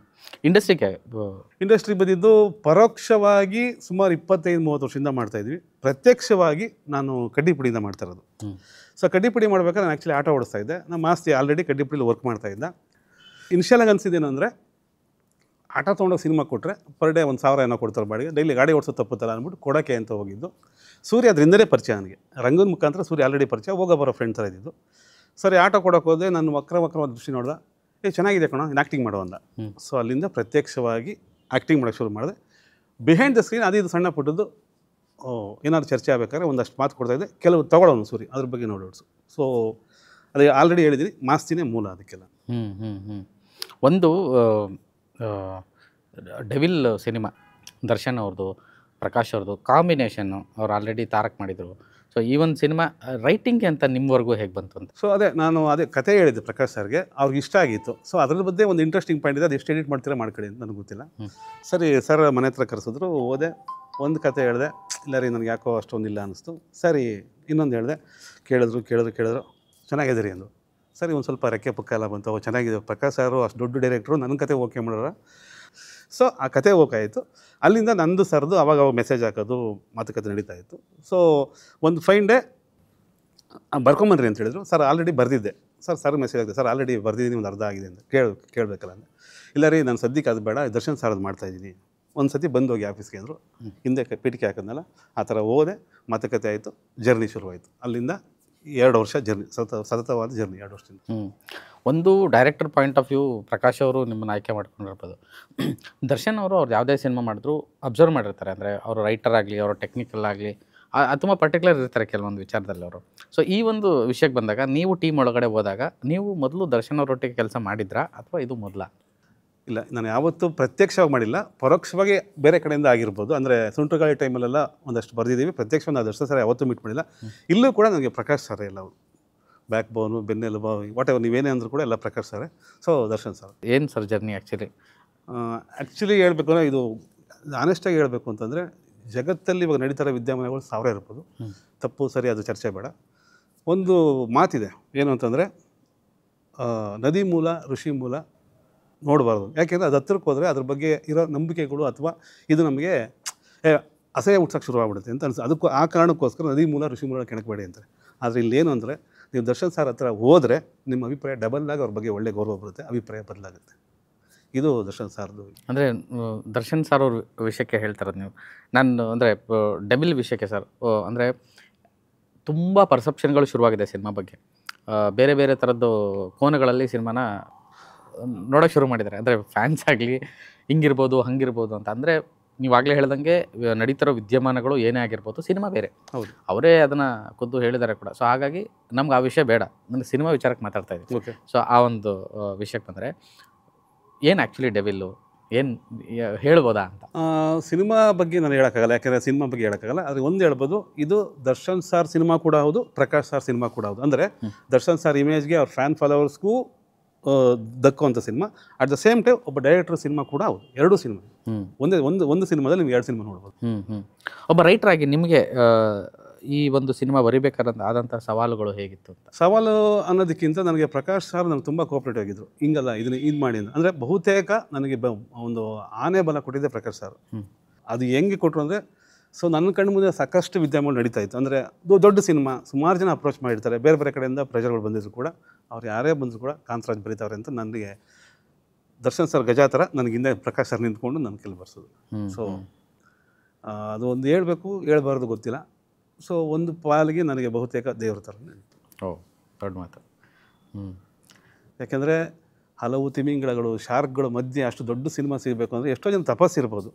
ಇಂಡಸ್ಟ್ರಿ ಬಂದಿದ್ದು ಪರೋಕ್ಷವಾಗಿ ಸುಮಾರು 25-30 ವರ್ಷದಿಂದ ಮಾಡ್ತಾ ಇದ್ವಿ. ಪ್ರತ್ಯಕ್ಷವಾಗಿ ನಾನು ಕಡ್ಡಿಪುಡಿಯಿಂದ ಮಾಡ್ತಾ ಇರೋದು. ಸೊ ಕಡ್ಡಿಪುಡಿ ಮಾಡ್ಬೇಕಾದ್ರೆ ನಾನು ಆ್ಯಕ್ಚುಲಿ ಆಟೋ ಓಡಿಸ್ತಾ ಇದ್ದೆ. ನಮ್ಮ ಮಾಸ್ತಿ ಆಲ್ರೆಡಿ ಕಡ್ಡಿಪುಡಿಲಿ ವರ್ಕ್ ಮಾಡ್ತಾ ಇದ್ದ. ಇನಿಷಿಯಲಾಗಿ ಅನಿಸಿದ್ದೇನು ಅಂದರೆ, ಆಟೋ ತೊಗೊಂಡೋಗಿ ಸಿನಿಮಾ ಕೊಟ್ಟರೆ ಪರ್ ಡೇ 1,000 ಏನೋ ಕೊಡ್ತಾರೆ ಬಾಡಿಗೆ, ಡೈಲಿ ಗಾಡಿ ಓಡಿಸೋ ತಪ್ಪುತ್ತಲ್ಲ ಅಂದ್ಬಿಟ್ಟು ಕೊಡೋಕ್ಕೆ ಅಂತ ಹೋಗಿದ್ದು. ಸೂರ್ಯ ಅದರಿಂದಲೇ ಪರಿಚಯ ನನಗೆ, ರಂಗದ ಮುಖಾಂತರ ಸೂರ್ಯ ಆಲ್ರೆಡಿ ಪರಿಚಯ, ಹೋಗೋ ಬರೋ ಫ್ರೆಂಡ್ ಥರ ಇದ್ದಿದ್ದು. ಸರಿ ಆಟೋ ಕೊಡೋಕೆ ಹೋದೆ, ನಾನು ವಕ್ರವಾದ ದೃಷ್ಟಿ ನೋಡ್ದೆ, ಚೆನ್ನಾಗಿದೆ ಕಣೋ, ಇನ್ನು ಆ್ಯಕ್ಟಿಂಗ್ ಮಾಡೋ ಅಂದ. ಸೊ ಅಲ್ಲಿಂದ ಪ್ರತ್ಯಕ್ಷವಾಗಿ ಆ್ಯಕ್ಟಿಂಗ್ ಮಾಡೋಕ್ಕೆ ಶುರು ಮಾಡಿದೆ. ಬಿಹೈಂಡ್ ದ ಸ್ಕ್ರೀನ್ ಅದು ಇದು ಸಣ್ಣ ಪುಟ್ಟದ್ದು ಏನಾದ್ರು ಚರ್ಚೆ ಆಗಬೇಕಾದ್ರೆ ಒಂದಷ್ಟು ಮಾತು ಕೊಡ್ತಾಯಿದ್ದೆ, ಕೆಲವು ತೊಗೊಳೋನು ಸೂರಿ ಅದ್ರ ಬಗ್ಗೆ ನೋಡೋಡ್ಸು. ಸೊ ಅದೇ ಆಲ್ರೆಡಿ ಹೇಳಿದ್ದೀನಿ, ಮಾಸ್ತಿನೇ ಮೂಲ ಅದಕ್ಕೆಲ್ಲ. ಒಂದು ಡೆವಿಲ್ ಸಿನಿಮಾ ದರ್ಶನ್ ಅವ್ರದ್ದು, ಪ್ರಕಾಶ್ ಅವ್ರದ್ದು ಕಾಂಬಿನೇಷನ್ನು ಅವ್ರು ಆಲ್ರೆಡಿ ತಾರಕ್ ಮಾಡಿದರು. ಸೊ ಈ ಒಂದು ಸಿನಿಮಾ ರೈಟಿಂಗ್ಗೆ ಅಂತ ನಿಮ್ಮವರೆಗೂ ಹೇಗೆ ಬಂತು ಅಂತ? ಸೊ ಅದೇ ಕತೆ ಹೇಳಿದ್ದೆ ಪ್ರಕಾಶ್ ಸರ್ಗೆ, ಅವ್ರಿಗೆ ಇಷ್ಟ ಆಗಿತ್ತು. ಸೊ ಅದ್ರ ಬಗ್ಗೆ ಒಂದು ಇಂಟ್ರೆಸ್ಟಿಂಗ್ ಪಾಯಿಂಟ್ ಇದೆ, ಅದು ಎಷ್ಟು ಎಡಿಟ್ ಮಾಡ್ತೀರಾ ಮಾಡ್ಕೊಳ್ಳಿ ಅಂತ ನನಗೆ ಗೊತ್ತಿಲ್ಲ. ಸರಿ ಸರ್ ಮನೆ ಹತ್ರ ಕರೆಸಿದ್ರು, ಓದೆ, ಒಂದು ಕತೆ ಹೇಳಿದೆ, ಇಲ್ಲ ರೀ ನನಗೆ ಯಾಕೋ ಅಷ್ಟೊಂದಿಲ್ಲ ಅನ್ನಿಸ್ತು. ಸರಿ ಇನ್ನೊಂದು ಹೇಳಿದೆ, ಕೇಳಿದ್ರು ಚೆನ್ನಾಗಿದೆ ರೀ ಅಂದರು. ಸರಿ ಒಂದು ಸ್ವಲ್ಪ ರೆಕ್ಕೆ ಪಕ್ಕ ಎಲ್ಲ ಬಂತು, ಚೆನ್ನಾಗಿದೆ. ಪ್ರಕಾಶ್ ಸಾರು ಅಷ್ಟು ದೊಡ್ಡ ಡೈರೆಕ್ಟ್ರು, ನನ್ನ ಕತೆ ಓಕೆ ಮಾಡೋರ. ಸೊ ಆ ಕತೆ ಓಕೆ ಆಯಿತು. ಅಲ್ಲಿಂದ ನಂದು ಸರ್ದು ಅವಾಗ ಮೆಸೇಜ್ ಹಾಕೋದು, ಮಾತುಕತೆ ನಡೀತಾ ಇತ್ತು. ಸೊ ಒಂದು ಫೈನ್ ಡೇ ಬರ್ಕೊಂಬನ್ರಿ ಅಂತ ಹೇಳಿದ್ರು. ಸರ್ ಆಲ್ರೆಡಿ ಬರೆದಿದ್ದೆ. ಸರ್ ಮೆಸೇಜ್ ಆಗಿದೆ, ಸರ್ ಆಲ್ರೆಡಿ ಬರೆದಿದ್ದೀನಿ, ಒಂದು ಅರ್ಧ ಆಗಿದೆ ಅಂತ ಕೇಳಬೇಕಲ್ಲ ಅಂದರೆ, ಇಲ್ಲ ರೀ ನಾನು ಸದ್ಯಕ್ಕೆ ಅದು ಬೇಡ, ದರ್ಶನ್ ಸಾರದು ಮಾಡ್ತಾಯಿದ್ದೀನಿ, ಒಂದು ಸತಿ ಬಂದು ಹೋಗಿ ಆಫೀಸ್ಗೆ ಅಂದರು. ಹಿಂದೆ ಪೀಠಿಕೆ ಹಾಕಿದ್ನಲ್ಲ, ಆ ಥರ ಹೋದೆ, ಮಾತುಕತೆ ಆಯಿತು, ಜರ್ನಿ ಶುರುವಾಯಿತು. ಅಲ್ಲಿಂದ 2 ವರ್ಷ ಜರ್ನಿ, ಸತತವಾದ ಜರ್ನಿ 2 ವರ್ಷದಿಂದ. ಒಂದು director point of view Prakash ಅವರು ನಿಮ್ಮನ್ನು ಆಯ್ಕೆ ಮಾಡ್ಕೊಂಡಿರ್ಬೋದು. ದರ್ಶನ್ ಅವರು ಯಾವುದೇ ಸಿನಿಮಾ ಮಾಡಿದ್ರು ಅಬ್ಸರ್ವ್ ಮಾಡಿರ್ತಾರೆ, ಅಂದರೆ ಅವರು ರೈಟರ್ ಆಗಲಿ, ಅವರು ಟೆಕ್ನಿಕಲ್ ಆಗಲಿ ತುಂಬ ಪರ್ಟಿಕ್ಯುಲರ್ ಇರ್ತಾರೆ ಕೆಲವೊಂದು ವಿಚಾರದಲ್ಲಿ ಅವರು. ಸೊ ಈ ಒಂದು ವಿಷಯಕ್ಕೆ ಬಂದಾಗ, ನೀವು ಟೀಮ್ ಒಳಗಡೆ ಹೋದಾಗ ನೀವು ಮೊದಲು ದರ್ಶನ್ ಅವರೊಟ್ಟಿಗೆ ಕೆಲಸ ಮಾಡಿದ್ರಾ ಅಥವಾ ಇದು ಮೊದಲ? ಇಲ್ಲ, ನಾನು ಯಾವತ್ತೂ ಪ್ರತ್ಯಕ್ಷವಾಗಿ ಮಾಡಿಲ್ಲ, ಪರೋಕ್ಷವಾಗಿ ಬೇರೆ ಕಡೆಯಿಂದ ಆಗಿರ್ಬೋದು. ಅಂದರೆ ಸುಂಟುಗಾಳಿ ಟೈಮಲ್ಲೆಲ್ಲ ಒಂದಷ್ಟು ಬರೆದಿದ್ದೀವಿ, ಪ್ರತ್ಯಕ್ಷವಾಗಿ ನಾನು ದರ್ಶನ್ ಸರ್ ಯಾವತ್ತೂ ಮೀಟ್ ಮಾಡಿಲ್ಲ. ಇಲ್ಲೂ ಕೂಡ ನನಗೆ ಪ್ರಕಾಶ್ ಸರ್ ಎಲ್ಲ ಅವರು ಬ್ಯಾಕ್ ಬೋನು, ಬೆನ್ನೆಲುಬು, ವಾಟ್ ಎವರ್ ನೀವೇನೇ ಅಂದರೂ ಕೂಡ ಎಲ್ಲ Prakash sir. So Darshan sir ಏನು ಸರ್ ಜರ್ನಿ ಆ್ಯಕ್ಚುಲಿ ಹೇಳ್ಬೇಕು ಅಂದರೆ, ಇದು ಆನೆಸ್ಟಾಗಿ ಹೇಳಬೇಕು ಅಂತಂದರೆ, ಜಗತ್ತಲ್ಲಿ ಇವಾಗ ನಡೀತಾರೋ ವಿದ್ಯಮಾನಗಳು 1000 ಇರ್ಬೋದು, ತಪ್ಪು ಸರಿ ಅದು ಚರ್ಚೆ ಬೇಡ. ಒಂದು ಮಾತಿದೆ, ಏನು ಅಂತಂದರೆ, ನದಿ ಮೂಲ ಋಷಿ ಮೂಲ ನೋಡಬಾರ್ದು. ಯಾಕೆಂದರೆ ಅದು ಹತ್ರಕ್ಕೆ ಹೋದರೆ ಅದ್ರ ಬಗ್ಗೆ ಇರೋ ನಂಬಿಕೆಗಳು ಅಥವಾ ಇದು ನಮಗೆ ಅಸಹ್ಯ ಹುಡ್ಸೋಕ್ಕೆ ಶುರುವಾಗ್ಬಿಡುತ್ತೆ ಅಂತ ಅನಿಸುತ್ತೆ. ಅದಕ್ಕೂ ಆ ಕಾರಣಕ್ಕೋಸ್ಕರ ನದಿ ಮೂಲ ಋಷಿ ಮೂಲ ಕೆಣಕಬೇಡಿ ಅಂತಾರೆ. ಆದರೆ ಇಲ್ಲೇನು ಅಂದರೆ, ನೀವು ದರ್ಶನ್ ಸರ್ ಹತ್ರ ಹೋದರೆ ನಿಮ್ಮ ಅಭಿಪ್ರಾಯ ಡಬಲ್ಲಾಗಿ ಅವ್ರ ಬಗ್ಗೆ ಒಳ್ಳೆ ಗೌರವ ಬರುತ್ತೆ, ಅಭಿಪ್ರಾಯ ಬದಲಾಗುತ್ತೆ. ಇದು ದರ್ಶನ್ ಸಾರ್ದು. ಅಂದರೆ ದರ್ಶನ್ ಸರ್ ಅವ್ರ ವಿಷಯಕ್ಕೆ ಹೇಳ್ತಾರದು ನೀವು. ನಾನು ಅಂದರೆ ಡೆವಿಲ್ ವಿಷಯಕ್ಕೆ ಸರ್, ಅಂದರೆ ತುಂಬ ಪರ್ಸೆಪ್ಷನ್ಗಳು ಶುರುವಾಗಿದೆ ಸಿನಿಮಾ ಬಗ್ಗೆ. ಬೇರೆ ಬೇರೆ ಥರದ್ದು ಕೋನಗಳಲ್ಲಿ ಸಿನಿಮಾನ ನೋಡೋಕ್ಕೆ ಶುರು ಮಾಡಿದ್ದಾರೆ. ಅಂದರೆ ಫ್ಯಾನ್ಸ್ ಆಗಲಿ ಹಿಂಗಿರ್ಬೋದು ಹಂಗಿರ್ಬೋದು ಅಂತ. ಅಂದರೆ ನೀವಾಗಲೇ ಹೇಳ್ದಂಗೆ ನಡೀತಿರೋ ವಿದ್ಯಮಾನಗಳು ಏನೇ ಆಗಿರ್ಬೋದು, ಸಿನಿಮಾ ಬೇರೆ. ಹೌದು, ಅವರೇ ಅದನ್ನು ಖುದ್ದು ಹೇಳಿದ್ದಾರೆ ಕೂಡ. ಸೊ ಹಾಗಾಗಿ ನಮ್ಗೆ ಆ ವಿಷಯ ಬೇಡ, ನನಗೆ ಸಿನಿಮಾ ವಿಚಾರಕ್ಕೆ ಮಾತಾಡ್ತಾ ಇದ್ದೀವಿ. ಓಕೆ. ಸೊ ಆ ಒಂದು ವಿಷಯಕ್ಕೆ ಬಂದರೆ, ಏನು ಆ್ಯಕ್ಚುಲಿ ಡೆವಿಲ್ಲು ಏನು ಹೇಳ್ಬೋದಾ ಅಂತ? ಸಿನಿಮಾ ಬಗ್ಗೆ ನಾನು ಹೇಳೋಕ್ಕಾಗಲ್ಲ, ಯಾಕೆಂದರೆ ಸಿನಿಮಾ ಬಗ್ಗೆ ಹೇಳೋಕ್ಕಾಗಲ್ಲ. ಆದರೆ ಒಂದು ಹೇಳ್ಬೋದು, ಇದು ದರ್ಶನ್ ಸಾರ್ ಸಿನಿಮಾ ಕೂಡ ಹೌದು, ಪ್ರಕಾಶ್ ಸಾರ್ ಸಿನಿಮಾ ಕೂಡ ಹೌದು. ಅಂದರೆ ದರ್ಶನ್ ಸಾರ್ ಇಮೇಜ್ಗೆ ಅವ್ರ ಫ್ಯಾನ್ ಫಾಲೋವರ್ಸ್ಗೂ ದಕ್ಕುವಂಥ cinema, at the same time ಒಬ್ಬ ಡೈರೆಕ್ಟರ್ ಸಿನಿಮಾ ಕೂಡ ಹೌದು. ಎರಡೂ ಸಿನಿಮಾ ಒಂದು ಸಿನಿಮಾದಲ್ಲಿ ನೀವು 2 ಸಿನಿಮಾ ನೋಡ್ಬೋದು. ಒಬ್ಬ ರೈಟರ್ ಆಗಿ ನಿಮಗೆ ಈ ಒಂದು ಸಿನಿಮಾ ಬರಿಬೇಕಾದಂಥ ಸವಾಲುಗಳು ಹೇಗಿತ್ತು ಅಂತ? ಸವಾಲು ಅನ್ನೋದಕ್ಕಿಂತ ನನಗೆ ಪ್ರಕಾಶ್ ಸರ್ ನನಗೆ ತುಂಬ ಕೋಆಪ್ರೇಟಿವ್ ಆಗಿದ್ದರು. ಹಿಂಗಲ್ಲ, ಇದನ್ನು ಇದು ಮಾಡಿ ಅಂತ. ಅಂದರೆ ಬಹುತೇಕ ನನಗೆ ಒಂದು ಆನೆ ಬಲ ಕೊಟ್ಟಿದ್ದೆ ಪ್ರಕಾಶ್ ಸರ್. ಅದು ಹೆಂಗೆ ಕೊಟ್ಟರು ಅಂದರೆ, ಸೊ ನನ್ನ ಕಣ್ಣು ಮುಂದೆ ಸಾಕಷ್ಟು ವಿದ್ಯಮಾನಗಳು ನಡೀತಾ ಇತ್ತು. ಅಂದರೆ ದೊಡ್ಡ ಸಿನಿಮಾ, ಸುಮಾರು ಜನ ಅಪ್ರೋಚ್ ಮಾಡಿರ್ತಾರೆ, ಬೇರೆ ಬೇರೆ ಕಡೆಯಿಂದ ಪ್ರೆಷರ್ಗಳು ಬಂದಿದ್ರು ಕೂಡ, ಅವ್ರು ಯಾರೇ ಬಂದರೂ ಕೂಡ ಕಾಂತರಾಜ್ ಬರೀತಾವ್ರೆ ಅಂತ ನನಗೆ ದರ್ಶನ್ ಸರ್ ಗಜಾ ಥರ ನನಗೆ ಹಿಂದೆ ಪ್ರಕಾಶ್ ಸರ್ ನಿಂತ್ಕೊಂಡು ನನ್ನ ಕೈಲಿ ಬರ್ಸೋದು. ಸೊ ಅದು ಒಂದು ಹೇಳ್ಬಾರ್ದು ಗೊತ್ತಿಲ್ಲ. ಸೊ ಒಂದು ಪಾಲಿಗೆ ನನಗೆ ಬಹುತೇಕ ದೇವ್ರ ಥರ ನೆನಪು. ದೊಡ್ಡ ಮಾತು. ಯಾಕೆಂದರೆ ಹಲವು ತಿಮಿಂಗಳಗಳು, ಶಾರ್ಕ್ಗಳು ಮಧ್ಯೆ ಅಷ್ಟು ದೊಡ್ಡ ಸಿನಿಮಾ ಸಿಗಬೇಕು ಅಂದರೆ ಎಷ್ಟೋ ಜನ ತಪಸ್ಸಿರ್ಬೋದು.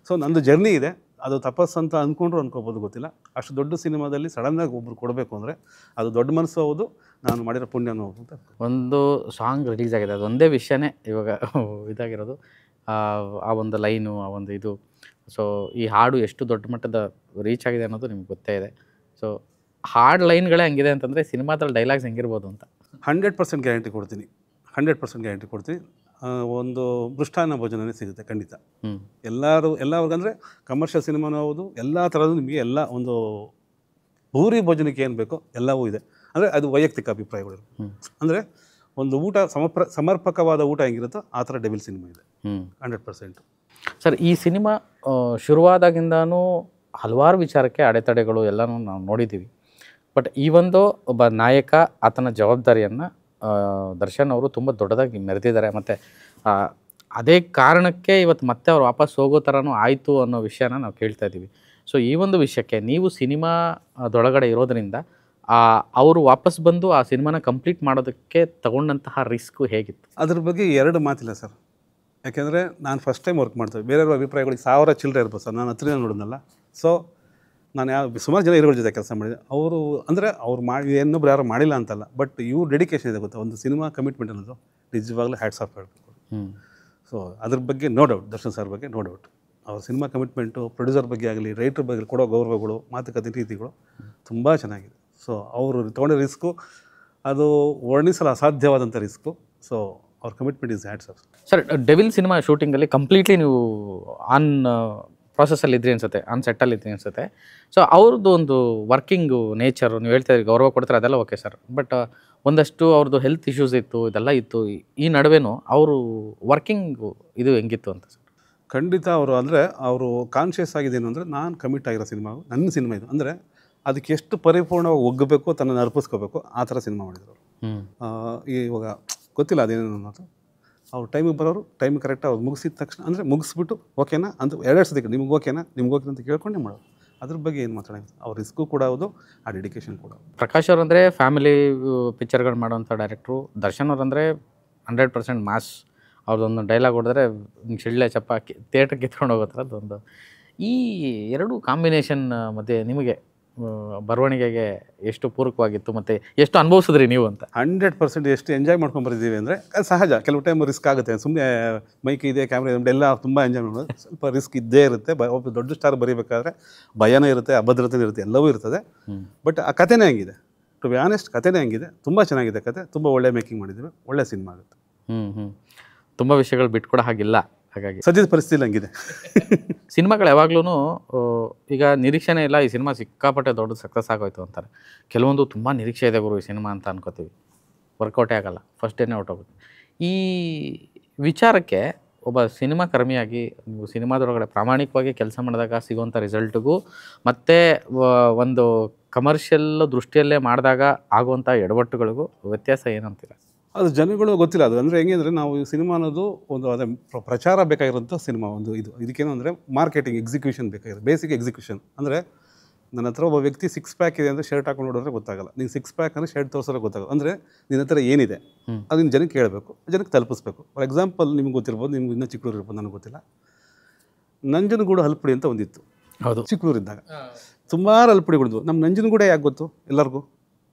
ಸೊ ನಂದು ಜರ್ನಿ ಇದೆ, ಅದು ತಪಸ್ಸು ಅಂತ ಅಂದ್ಕೊಂಡ್ರು ಅನ್ಕೋಬೋದು, ಗೊತ್ತಿಲ್ಲ. ಅಷ್ಟು ದೊಡ್ಡ ಸಿನಿಮಾದಲ್ಲಿ ಸಡನ್ನಾಗಿ ಒಬ್ಬರು ಕೊಡಬೇಕು ಅಂದರೆ ಅದು ದೊಡ್ಡ ಮನಸ್ಸು ಹೌದು, ನಾನು ಮಾಡಿರೋ ಪುಣ್ಯನೂ ಹೌದು ಅಂತ. ಒಂದು ಸಾಂಗ್ ರಿಲೀಸ್ ಆಗಿದೆ, ಅದೊಂದೇ ವಿಷಯನೇ ಇವಾಗ ಇದಾಗಿರೋದು. ಆ ಒಂದು ಲೈನು, ಆ ಒಂದು ಇದು. ಸೊ ಈ ಹಾಡು ಎಷ್ಟು ದೊಡ್ಡ ಮಟ್ಟದ ರೀಚ್ ಆಗಿದೆ ಅನ್ನೋದು ನಿಮ್ಗೆ ಗೊತ್ತೇ ಇದೆ. ಸೊ ಹಾಡು ಲೈನ್ಗಳೇ ಹಂಗಿದೆ ಅಂತಂದರೆ ಸಿನಿಮಾದಲ್ಲಿ ಡೈಲಾಗ್ಸ್ ಹೆಂಗಿರ್ಬೋದು ಅಂತ 100% ಗ್ಯಾರಂಟಿ ಕೊಡ್ತೀನಿ. 100% ಗ್ಯಾರಂಟಿ ಕೊಡ್ತೀನಿ. ಒಂದು ಮೃಷ್ಟಾನ್ನ ಭೋಜನವೇ ಸಿಗುತ್ತೆ ಖಂಡಿತ. ಹ್ಞೂ ಎಲ್ಲರಿಗಂದರೆ ಕಮರ್ಷಿಯಲ್ ಸಿನಿಮಾನೂ ಹೌದು, ಎಲ್ಲ ಥರದ್ದು ನಿಮಗೆ ಎಲ್ಲ ಒಂದು ಭೂರಿ ಭೋಜನಕ್ಕೆ ಏನು ಬೇಕೋ ಎಲ್ಲವೂ ಇದೆ. ಅಂದರೆ ಅದು ವೈಯಕ್ತಿಕ ಅಭಿಪ್ರಾಯಗಳು. ಅಂದರೆ ಒಂದು ಊಟ ಸಮರ್ಪಕವಾದ ಊಟ ಹೆಂಗಿರುತ್ತೋ ಆ ಥರ ಡೆವಿಲ್ ಸಿನಿಮಾ ಇದೆ 100%. ಸರ್, ಈ ಸಿನಿಮಾ ಶುರುವಾದಾಗಿಂದನೂ ಹಲವಾರು ವಿಚಾರಕ್ಕೆ ಅಡೆತಡೆಗಳು ಎಲ್ಲನೂ ನಾವು ನೋಡಿದ್ದೀವಿ. ಬಟ್ ಈ ಒಂದು ಒಬ್ಬ ನಾಯಕ ಆತನ ಜವಾಬ್ದಾರಿಯನ್ನು ದರ್ಶನ್ ಅವರು ತುಂಬ ದೊಡ್ಡದಾಗಿ ಮೆರೆದಿದ್ದಾರೆ. ಮತ್ತು ಅದೇ ಕಾರಣಕ್ಕೆ ಇವತ್ತು ಮತ್ತೆ ಅವ್ರು ವಾಪಸ್ ಹೋಗೋ ಥರನೂ ಆಯಿತು ಅನ್ನೋ ವಿಷಯನ ನಾವು ಕೇಳ್ತಾ ಇದ್ದೀವಿ. ಸೊ ಈ ಒಂದು ವಿಷಯಕ್ಕೆ ನೀವು ಸಿನಿಮಾದೊಳಗಡೆ ಇರೋದರಿಂದ ಅವರು ವಾಪಸ್ ಬಂದು ಆ ಸಿನಿಮಾನ ಕಂಪ್ಲೀಟ್ ಮಾಡೋದಕ್ಕೆ ತಗೊಂಡಂತಹ ರಿಸ್ಕು ಹೇಗಿತ್ತು? ಅದ್ರ ಬಗ್ಗೆ ಎರಡು ಮಾತಿಲ್ಲ ಸರ್. ಯಾಕೆಂದರೆ ನಾನು ಫಸ್ಟ್ ಟೈಮ್ ವರ್ಕ್ ಮಾಡ್ತೇವೆ. ಬೇರೆಯವ್ರ ಅಭಿಪ್ರಾಯಗಳಿಗೆ 1000 ಚಿಲ್ಲರೆ ಇರ್ಬೋದು ಸರ್. ನಾನು ಹತ್ತಿರ ನೋಡೋದಲ್ಲ. ಸೊ ನಾನು ಸುಮಾರು ಜನ ಹೀರೋಗಳ ಜೊತೆ ಕೆಲಸ ಮಾಡಿದೆ. ಅವರು ಅಂದರೆ ಅವ್ರು ಮಾಡಿ ಇನ್ನೊಬ್ರು ಯಾರು ಮಾಡಿಲ್ಲ ಅಂತಲ್ಲ, ಬಟ್ ಇವ್ರು ಡೆಡಿಕೇಶನ್ ಇದೆ ಗೊತ್ತಾ. ಒಂದು ಸಿನಿಮಾ ಕಮಿಟ್ಮೆಂಟ್ ಅನ್ನೋದು ನಿಜವಾಗ್ಲೂ ಹ್ಯಾಟ್ಸ್ ಆಫ್ ಹೇಳಬೇಕು. ಸೊ ಅದ್ರ ಬಗ್ಗೆ ನೋ ಡೌಟ್, ದರ್ಶನ್ ಸರ್ ಬಗ್ಗೆ ನೋ ಡೌಟ್. ಅವ್ರ ಸಿನಿಮಾ ಕಮಿಟ್ಮೆಂಟು, ಪ್ರೊಡ್ಯೂಸರ್ ಬಗ್ಗೆ ಆಗಲಿ, ರೈಟರ್ ಬಗ್ಗೆ ಕೊಡೋ ಗೌರವಗಳು, ಮಾತುಕತೆ ರೀತಿಗಳು ತುಂಬ ಚೆನ್ನಾಗಿದೆ. ಸೊ ಅವರು ತೊಗೊಂಡ ರಿಸ್ಕು ಅದು ವರ್ಣಿಸಲು ಅಸಾಧ್ಯವಾದಂಥ ರಿಸ್ಕು. ಸೊ ಅವ್ರ commitment is hats off. Sir, devil cinema ಶೂಟಿಂಗಲ್ಲಿ ಕಂಪ್ಲೀಟ್ಲಿ ನೀವು ಆನ್ ಪ್ರಾಸೆಸ್ಸಲ್ಲಿ ಇದ್ರಿ ಅನಿಸುತ್ತೆ, ಆನ್ ಸೆಟ್ಟಲ್ಲಿ ಇದ್ರಿ ಅನಿಸುತ್ತೆ. ಸೊ ಅವ್ರದ್ದು ಒಂದು ವರ್ಕಿಂಗು ನೇಚರು ನೀವು ಹೇಳ್ತಾ ಇದ್ದೀರಿ, ಗೌರವ ಕೊಡ್ತಾರೆ, ಅದೆಲ್ಲ ಓಕೆ ಸರ್. ಬಟ್ ಒಂದಷ್ಟು ಅವ್ರದ್ದು ಹೆಲ್ತ್ ಇಶ್ಯೂಸ್ ಇತ್ತು, ಇದೆಲ್ಲ ಇತ್ತು. ಈ ನಡುವೆನೂ ಅವರು ವರ್ಕಿಂಗು ಇದು ಹೆಂಗಿತ್ತು ಅಂತ ಸರ್? ಖಂಡಿತ ಅವರು ಅಂದರೆ ಅವರು ಕಾನ್ಷಿಯಸ್ ಆಗಿದ್ದೇನು ಅಂದರೆ, ನಾನು ಕಮಿಟ್ ಆಗಿರೋ ಸಿನಿಮಾ ನನ್ನ ಸಿನಿಮಾ ಇದು. ಅಂದರೆ ಅದಕ್ಕೆ ಎಷ್ಟು ಪರಿಪೂರ್ಣವಾಗಿ ಒಗ್ಗಬೇಕು, ತನ್ನನ್ನು ಅರ್ಪಿಸ್ಕೋಬೇಕು, ಆ ಥರ ಸಿನಿಮಾ ಮಾಡಿದ್ರು ಅವರು. ಇವಾಗ ಗೊತ್ತಿಲ್ಲ ಅದೇನೇನು ಅನ್ನೋದು. ಅವ್ರು ಟೈಮಿಗೆ ಬರೋರು, ಟೈಮಿಗೆ ಕರೆಕ್ಟಾಗಿ ಅವ್ರು ಮುಗಿಸಿದ ತಕ್ಷಣ ಅಂದರೆ ಮುಗಿಸ್ಬಿಟ್ಟು ಓಕೆನಾ ಅಂತ 2 ಸತಿ ನಿಮ್ಗೆ ಓಕೆನಾ ಅಂತ ಕೇಳ್ಕೊಂಡೆ ಮಾಡೋದು. ಅದ್ರ ಬಗ್ಗೆ ಏನು ಮಾತಾಡೋದು. ಅವ್ರ ರಿಸ್ಕು ಕೂಡ ಹೌದು, ಆ ಡೆಡಿಕೇಶನ್ ಕೂಡ. ಪ್ರಕಾಶ್ ಅವ್ರು ಅಂದರೆ ಫ್ಯಾಮಿಲಿ ಪಿಕ್ಚರ್ಗಳು ಮಾಡೋವಂಥ ಡೈರೆಕ್ಟ್ರು. ದರ್ಶನ್ ಅವ್ರು ಅಂದರೆ 100% ಮಾಸ್. ಅವ್ರದ್ದೊಂದು ಡೈಲಾಗ್ ಹೊಡೆದ್ರೆ ಶಿಳ್ಳೆ ಚಪ್ಪ ಥಿಯೇಟ್ರಿಗೆ ಕಿತ್ಕೊಂಡು ಹೋಗೋ ಥರದ್ದೊಂದು. ಈ ಎರಡು ಕಾಂಬಿನೇಷನ್ ಮಧ್ಯೆ ನಿಮಗೆ ಬರವಣಿಗೆಗೆ ಎಷ್ಟು ಪೂರಕವಾಗಿತ್ತು ಮತ್ತು ಎಷ್ಟು ಅನುಭವಿಸಿದ್ರಿ ನೀವು ಅಂತ? 100% ಎಷ್ಟು ಎಂಜಾಯ್ ಮಾಡ್ಕೊಂಡು ಬಂದಿದ್ದೀವಿ ಅಂದರೆ ಅದು ಸಹಜ. ಕೆಲವು ಟೈಮ್ ರಿಸ್ಕ್ ಆಗುತ್ತೆ. ಸುಮ್ಮನೆ ಮೈಕ್ ಇದೆ, ಕ್ಯಾಮ್ರಾ ಇದೆ, ಎಲ್ಲ ತುಂಬ ಎಂಜಾಯ್ ಮಾಡೋದು. ಸ್ವಲ್ಪ ರಿಸ್ಕ್ ಇದ್ದೇ ಇರುತ್ತೆ. ಒಬ್ಬ ದೊಡ್ಡ ಸ್ಟಾರ್ ಬರೀಬೇಕಾದ್ರೆ ಭಯನೂ ಇರುತ್ತೆ, ಅಭದ್ರತೆ ಇರುತ್ತೆ, ಎಲ್ಲವೂ ಇರ್ತದೆ. ಬಟ್ ಆ ಕಥೆನೇ ಹಂಗಿದೆ. ಟು ಬಿ ಆನೆಸ್ಟ್, ಕಥೆನೇ ಹಂಗಿದೆ. ತುಂಬ ಚೆನ್ನಾಗಿದೆ ಕತೆ. ತುಂಬ ಒಳ್ಳೆ ಮೇಕಿಂಗ್ ಮಾಡಿದ್ದೀವಿ. ಒಳ್ಳೆ ಸಿನಿಮಾ ಆಗುತ್ತೆ. ತುಂಬ ವಿಷಯಗಳು ಬಿಟ್ಕೊಡೋ ಹಾಗಿಲ್ಲ. ಹಾಗಾಗಿ ಸದ್ಯದ ಪರಿಸ್ಥಿತಿ ಹಂಗಿದೆ. ಸಿನಿಮಾಗಳು ಯಾವಾಗ್ಲೂ ಈಗ ನಿರೀಕ್ಷೆನೇ ಇಲ್ಲ, ಈ ಸಿನಿಮಾ ಸಿಕ್ಕಾಪಟ್ಟೆ ದೊಡ್ಡ ಸಕ್ಸಸ್ ಆಗೋಯ್ತು ಅಂತಾರೆ. ಕೆಲವೊಂದು ತುಂಬ ನಿರೀಕ್ಷೆ ಇದೆ ಗುರು ಈ ಸಿನಿಮಾ ಅಂತ ಅನ್ಕೋತೀವಿ, ವರ್ಕೌಟೇ ಆಗಲ್ಲ, ಫಸ್ಟ್ ಡೇನೇ ಹೊರಟೋಗುತ್ತೆ. ಈ ವಿಚಾರಕ್ಕೆ ಒಬ್ಬ ಸಿನಿಮಾ ಕರ್ಮಿಯಾಗಿ ನೀವು ಸಿನಿಮಾದೊಳಗಡೆ ಪ್ರಾಮಾಣಿಕವಾಗಿ ಕೆಲಸ ಮಾಡಿದಾಗ ಸಿಗುವಂಥ ರಿಸಲ್ಟ್ಗೂ ಮತ್ತು ಒಂದು ಕಮರ್ಷಿಯಲ್ ದೃಷ್ಟಿಯಲ್ಲೇ ಮಾಡಿದಾಗ ಆಗುವಂಥ ಎಡವಟ್ಟುಗಳಿಗೂ ವ್ಯತ್ಯಾಸ ಏನಂತೀರ? ಅದು ಜನಗಳು ಗೊತ್ತಿಲ್ಲ. ಅದು ಅಂದರೆ ಹೆಂಗೆ ಅಂದರೆ, ನಾವು ಈ ಸಿನಿಮಾ ಅನ್ನೋದು ಒಂದು ಅದೇ ಪ್ರಚಾರ ಬೇಕಾಗಿರೋಂಥ ಸಿನಿಮಾ. ಇದಕ್ಕೇನು ಅಂದರೆ ಮಾರ್ಕೆಟಿಂಗ್ ಎಕ್ಸಿಕ್ಯೂಷನ್ ಬೇಕಾಗಿರೋದು. ಬೇಸಿಕ್ ಎಕ್ಸಿಕ್ಯೂಷನ್ ಅಂದರೆ, ನನ್ನ ಹತ್ರ ಒಬ್ಬ ವ್ಯಕ್ತಿ 6 ಪ್ಯಾಕ್ ಇದೆ ಅಂದರೆ ಶರ್ಟ್ ಹಾಕೊಂಡು ನೋಡಿದ್ರೆ ಗೊತ್ತಾಗಲ್ಲ. ನೀನು 6 ಪ್ಯಾಕ್ ಅಂದರೆ ಶರ್ಟ್ ತೋರಿಸೋದ್ರೆ ಗೊತ್ತಾಗಲ್ಲ. ಅಂದರೆ ನಿನ್ನ ಹತ್ರ ಏನಿದೆ ಅದನ್ನು ಜನಕ್ಕೆ ಕೇಳಬೇಕು, ಜನಕ್ಕೆ ತಲುಪಿಸ್ಬೇಕು. ಫಾರ್ ಎಕ್ಸಾಂಪಲ್ ನಿಮ್ಗೆ ಗೊತ್ತಿರ್ಬೋದು, ನಿಮ್ಗೆ ಇನ್ನೂ ಚಿಕ್ಕೂರು ಇರ್ಬೋದು, ನನಗೆ ಗೊತ್ತಿಲ್ಲ. ನಂಜನಗೂಡು ಹಲ್ಪುಡಿ ಅಂತ ಒಂದಿತ್ತು. ಹೌದು, ಚಿಕ್ಕೂರಿದ್ದಾಗ ಸುಮಾರು ಹಲ್ಪುಡಿಗಳಿದ್ವು. ನಮ್ಮ ನಂಜನಗೂಡೆ ಯಾಕೆ ಗೊತ್ತು ಎಲ್ಲರಿಗೂ?